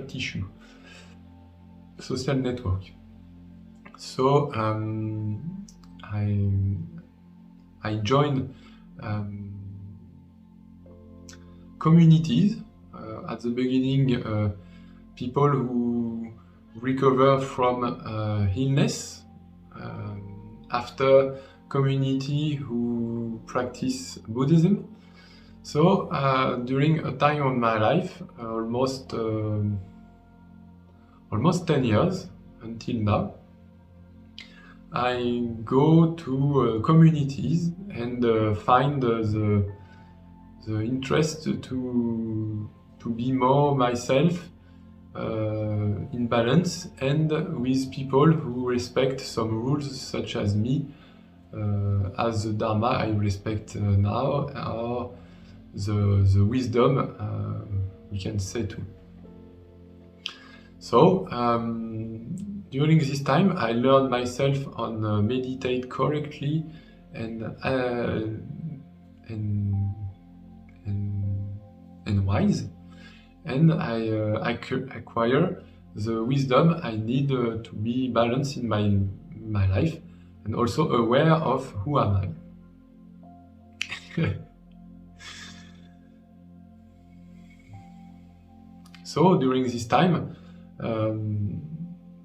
[SPEAKER 1] tissue. social network. So I joined communities. At the beginning, people who recover from illness, after community who practice Buddhism. So during a time of my life, almost 10 years until now, I go to communities and find the interest to be more myself, in balance, and with people who respect some rules, such as me, as the Dharma I respect now, or the wisdom, we can say too. So during this time, I learned myself on meditate correctly and wise, and I acquire the wisdom I need to be balanced in my life, and also aware of who am I. So during this time,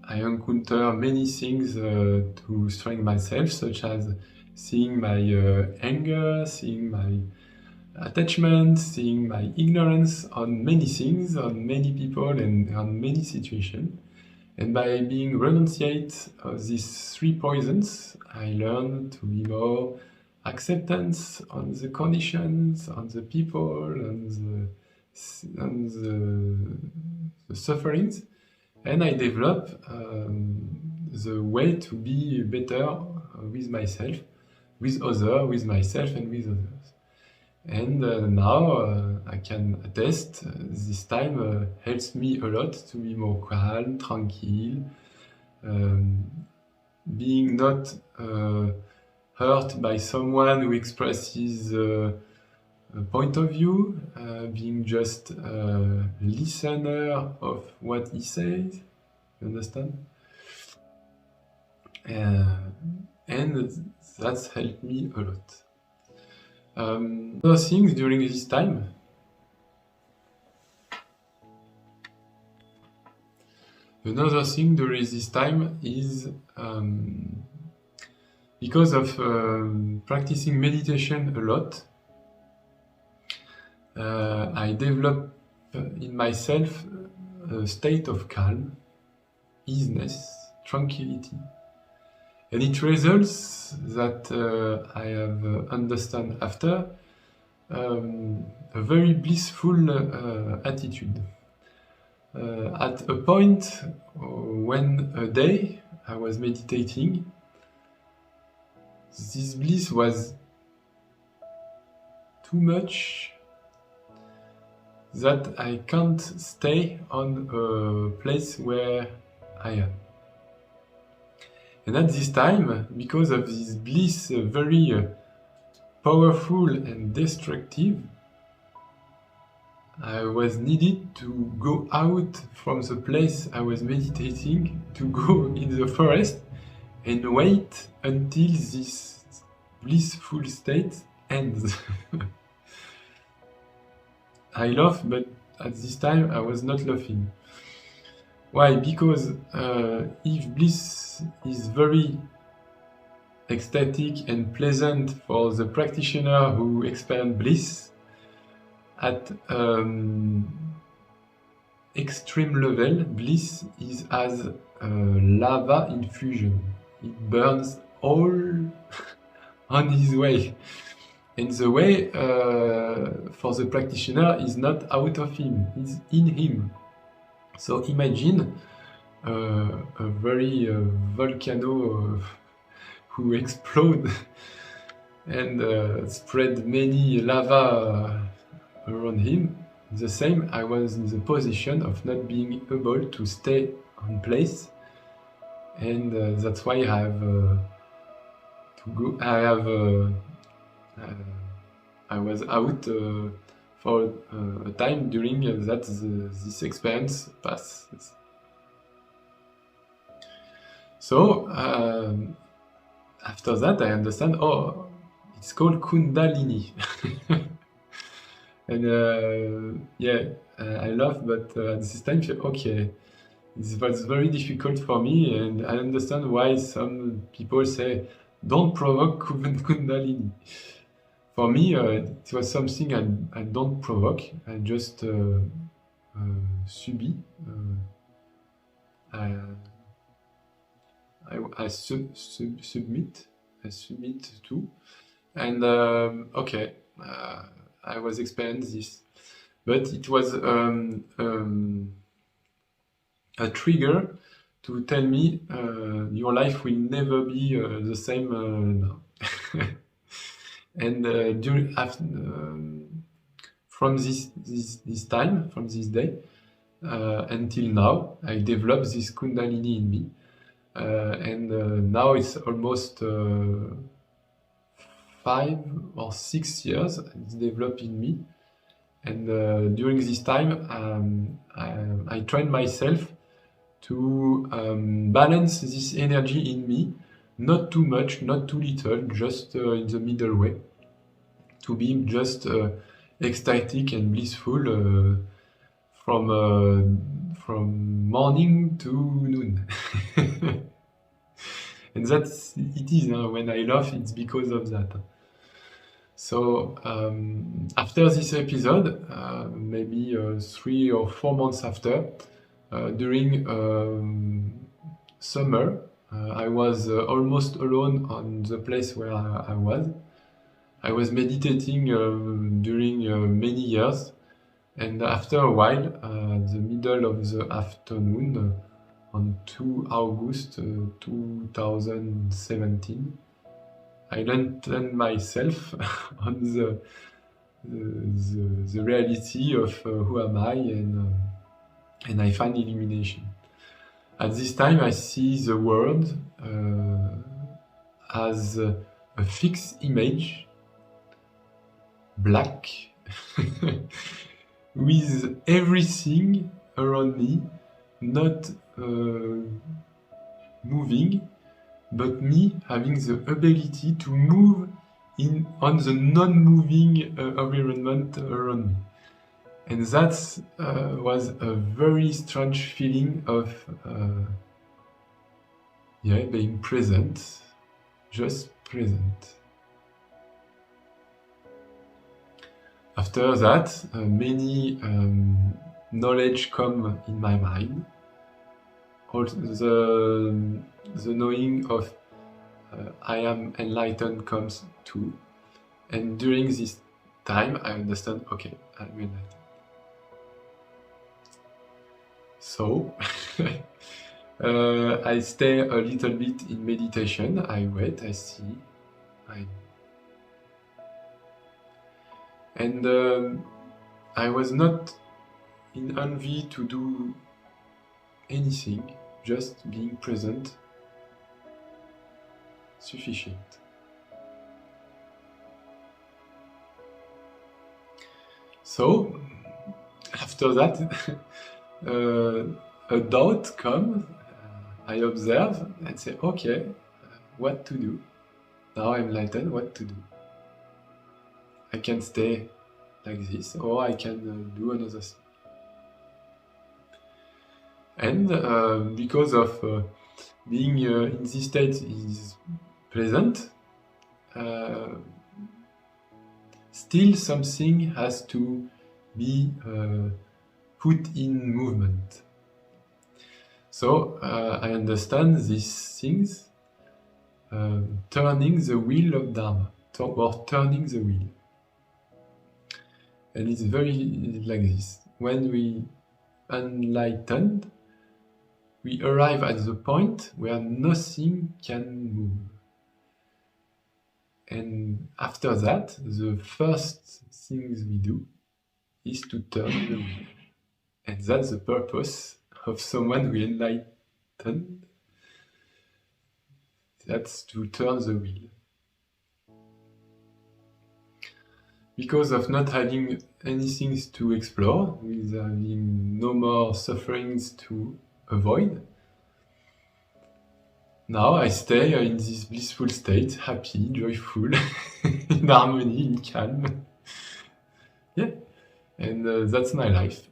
[SPEAKER 1] I encounter many things to strengthen myself, such as seeing my anger, seeing my attachment, seeing my ignorance on many things, on many people, and on many situations. And by being renunciate of these three poisons, I learn to be more acceptance on the conditions, on the people, on the sufferings, and I develop the way to be better with myself, with others, with myself, and with others. And now I can attest this time helps me a lot to be more calm, tranquil, being not hurt by someone who expresses a point of view, being just a listener of what he says, you understand? And that's helped me a lot. Other things during this time, another thing during this time is because of practicing meditation a lot, I develop in myself a state of calm, easiness, tranquility. And it results that I have understand after a very blissful attitude. At a point when a day I was meditating, this bliss was too much that I can't stay on a place where I am. And at this time, because of this bliss very powerful and destructive, I was needed to go out from the place I was meditating, to go in the forest and wait until this blissful state ends. I laugh, but at this time I was not laughing. Why? Because if bliss is very ecstatic and pleasant for the practitioner who experience bliss, at extreme level, bliss is as a lava infusion. It burns all on his way. And the way for the practitioner is not out of him, it's in him. So imagine a very volcano who explode and spread many lava around him. The same, I was in the position of not being able to stay on place, and that's why I have to go. I was out for a time during that this experience passes. So after that, I understand, oh, it's called Kundalini. And I laugh, but at this time, okay, it was very difficult for me, and I understand why some people say, don't provoke Kundalini. For me, it was something I don't provoke, I just subis. I submit to, and okay, I was experiencing this, but it was a trigger to tell me your life will never be the same now. And from this time, from this day until now, I developed this Kundalini in me. And now it's almost 5 or 6 years it's developed in me. And during this time, I trained myself to balance this energy in me, not too much, not too little, just in the middle way, to be just ecstatic and blissful from morning to noon. And that's it is, when I laugh, it's because of that. So after this episode, maybe 3 or 4 months after, during summer, I was almost alone on the place where I was. I was meditating during many years, and after a while, the middle of the afternoon, on 2 August 2017, I learned myself on the reality of who am I, and I find illumination. At this time, I see the world as a fixed image, black, with everything around me not moving, but me having the ability to move on the non-moving environment around me. And that was a very strange feeling of being present, just present. After that, many knowledge come in my mind. Also the knowing of I am enlightened comes too. And during this time, I understand, okay, I'm enlightened. So I stay a little bit in meditation. I wait, I see, and I was not in envy to do anything, just being present, sufficient. So after that, a doubt comes. I observe and say, okay, what to do? Now I'm enlightened, what to do? I can stay like this, or I can do another thing. And because of being in this state is pleasant, still something has to be put in movement. So I understand these things, turning the wheel of Dharma, or turning the wheel. And it's very like this. When we enlightened, we arrive at the point where nothing can move. And after that, the first things we do is to turn the wheel. And that's the purpose of someone who enlightened. That's to turn the wheel. Because of not having anything to explore, with having no more sufferings to avoid, now I stay in this blissful state, happy, joyful, in harmony, in calm. Yeah, and that's my life.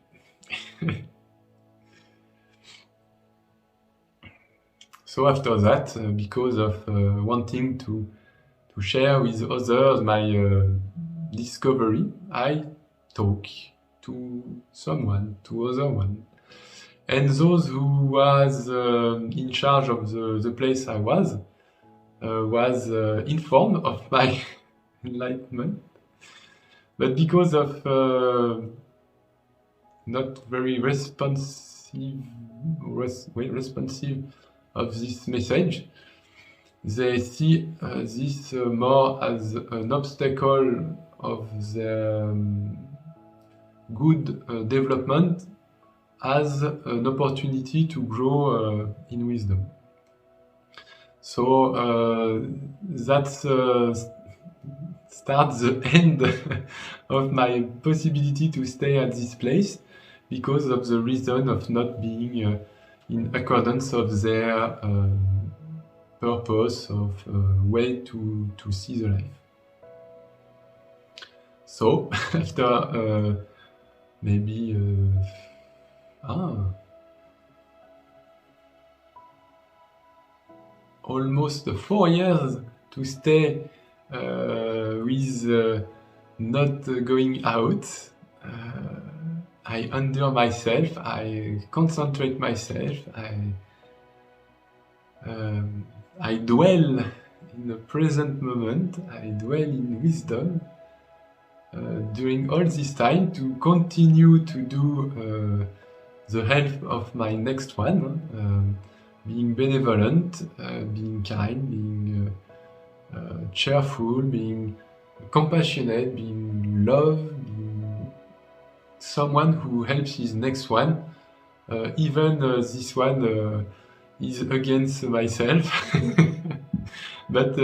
[SPEAKER 1] So after that, because of wanting to share with others my discovery, I talk to someone, to other one. And those who was in charge of the place I was informed of my enlightenment. But because of not very responsive of this message, they see this more as an obstacle of their good development, as an opportunity to grow in wisdom. So that starts the end of my possibility to stay at this place, because of the reason of not being in accordance of their purpose, of way to see the life. So after maybe almost 4 years to stay with not going out, I endure myself, I concentrate myself, I dwell in the present moment, I dwell in wisdom during all this time, to continue to do the help of my next one, being benevolent, being kind, being cheerful, being compassionate, being love, being someone who helps his next one, even this one is against myself. But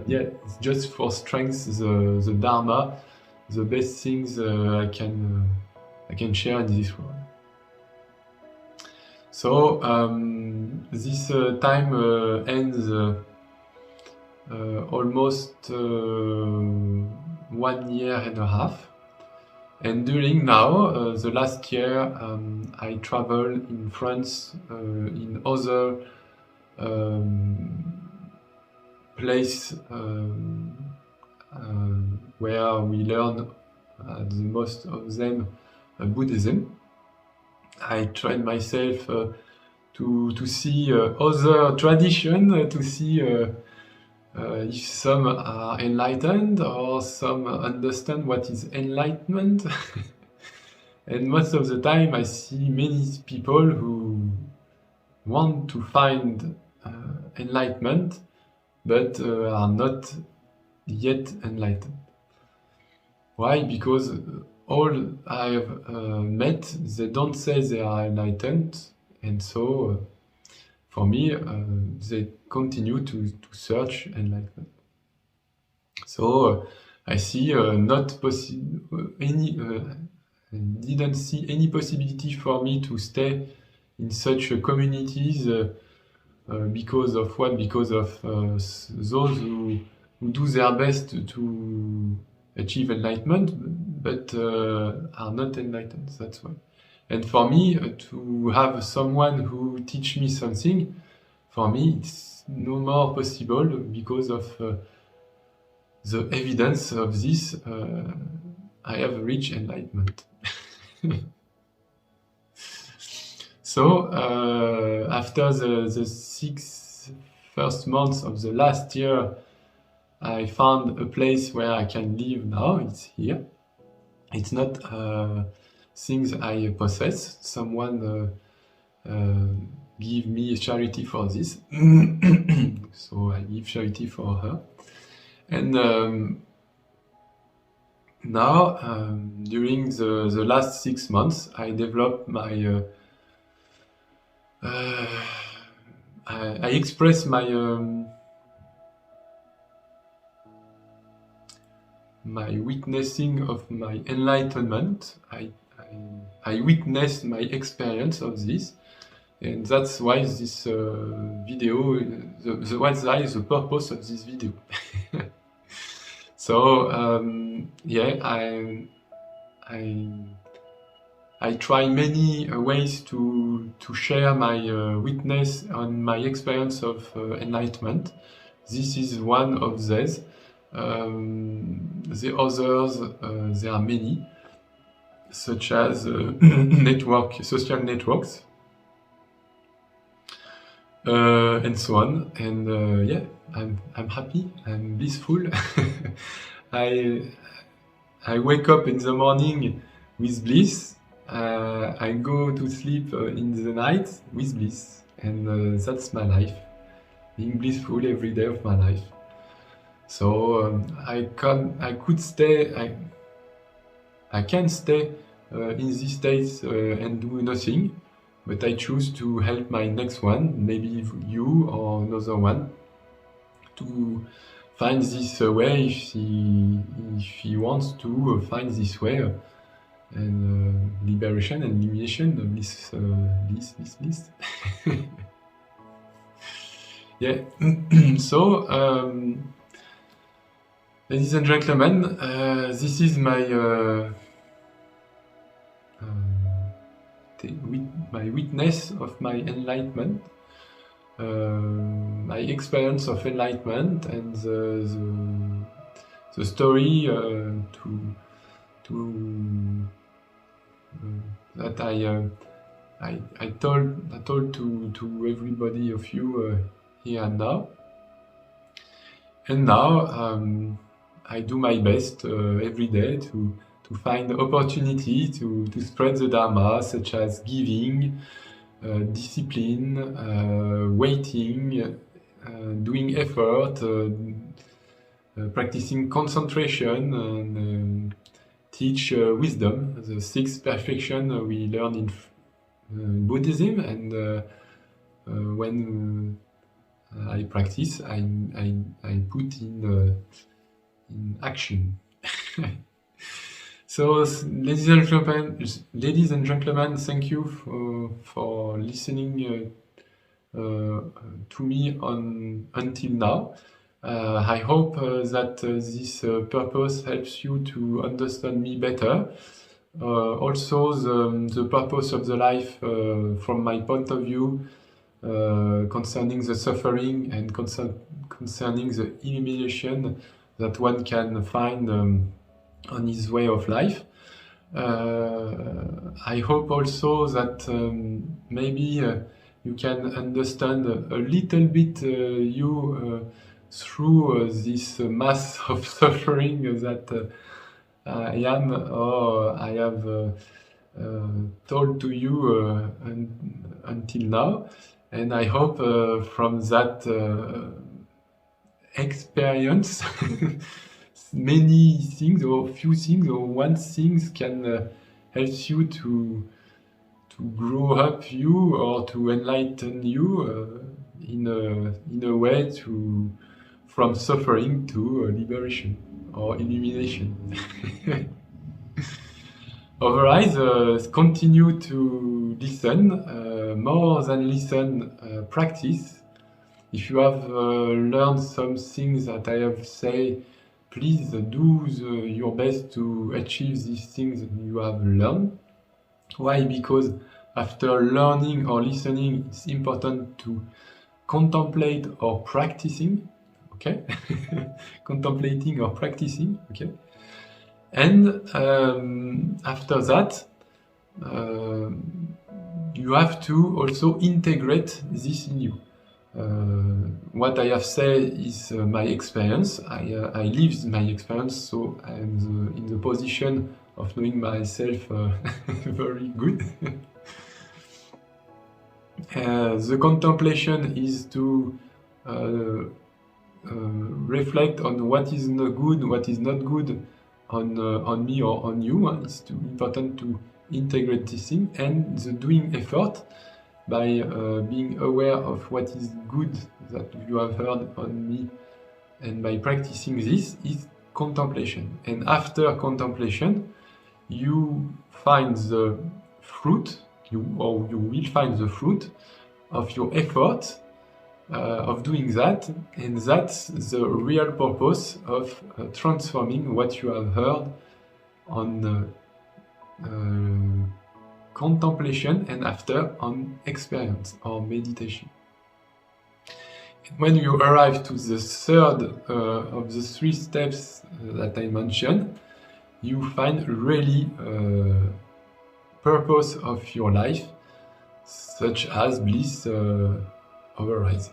[SPEAKER 1] yeah, it's just for strength, the Dharma, the best things I can share in this world. So this time ends almost 1 year and a half. And during now, the last year, I traveled in France, in other place where we learn the most of them Buddhism. I tried myself to see other tradition, to see if some are enlightened or some understand what is enlightenment. And most of the time I see many people who want to find enlightenment, but are not yet enlightened. Why? Because all I've met, they don't say they are enlightened, and so for me, they continue to search enlightenment. So I see not didn't see any possibility for me to stay in such communities because of what? Because of those who do their best to achieve enlightenment, but are not enlightened. That's why. And for me, to have someone who teach me something, for me it's no more possible, because of the evidence of this. I have reached enlightenment. So after the 6 first months of the last year, I found a place where I can live now. It's here. It's not things I possess. Someone give me charity for this. So I give charity for her. And now, during the last 6 months, I developed my I express my my witnessing of my enlightenment. I witnessed my experience of this, and that's why this video the purpose of this video. So yeah, I try many ways to share my witness on my experience of enlightenment. This is one of these. The others, there are many, such as social networks, and so on. And yeah, I'm happy. I'm blissful. I wake up in the morning with bliss. I go to sleep in the night with bliss, and that's my life. Being blissful every day of my life. So I can stay in this state and do nothing, but I choose to help my next one, maybe you or another one, to find this way if he wants to find this way, and liberation and illumination, bliss. Yeah. So, ladies and gentlemen, this is my my witness of my enlightenment, my experience of enlightenment, and the story that I told to everybody of you here and now. And now I do my best every day to find opportunity to spread the Dharma, such as giving, discipline, waiting, doing effort, practicing concentration, and teach wisdom, the sixth perfection we learn in Buddhism. And when I practice, I put in action. So, ladies and gentlemen, thank you for listening to me until now. I hope that this purpose helps you to understand me better. Also, the purpose of the life from my point of view, concerning the suffering and concerning the illumination that one can find on his way of life. I hope also that maybe you can understand a little bit you through this mass of suffering that I am or I have told to you until now. And I hope from that experience, many things or few things or one thing can help you to grow up you or to enlighten you in a way from suffering to liberation or illumination. Otherwise, continue to listen, more than listen, practice. If you have learned some things that I have said, please do your best to achieve these things you have learned. Why? Because after learning or listening, it's important to contemplate or practicing, okay? Contemplating or practicing, okay? And after that, you have to also integrate this in you. What I have said is my experience. I live my experience, so I'm in the position of knowing myself very good. The contemplation is to reflect on what is not good, what is not good on me or on you. It's important to integrate this thing, and the doing effort by being aware of what is good that you have heard on me, and by practicing this is contemplation. And after contemplation, you find the fruit, you will find the fruit of your effort of doing that, and that's the real purpose of transforming what you have heard on contemplation and after on experience or meditation. And when you arrive to the third of the three steps that I mentioned, you find really purpose of your life, such as bliss overrides.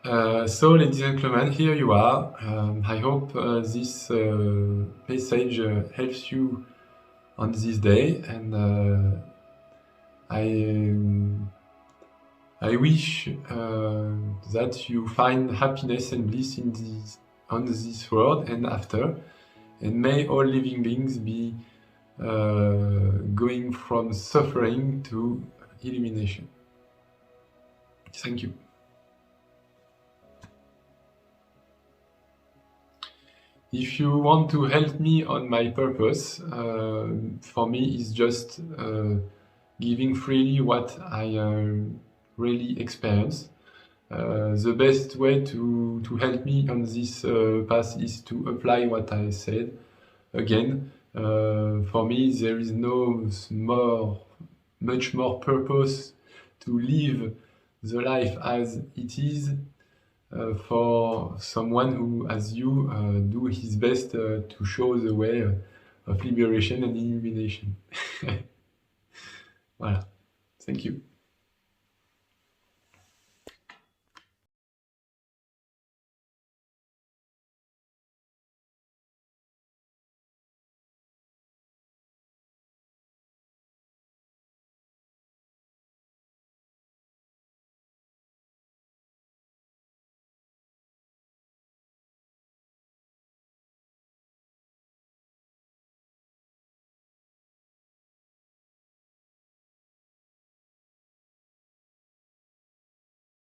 [SPEAKER 1] So, ladies and gentlemen, here you are. I hope this message helps you on this day, and I wish that you find happiness and bliss on this world and after, and may all living beings be going from suffering to illumination. Thank you. If you want to help me on my purpose, for me is just giving freely what I really experience. The best way to help me on this path is to apply what I said. Again, for me, there is much more purpose to live the life as it is for someone who, as you, do his best to show the way of liberation and illumination. Voilà. Thank you.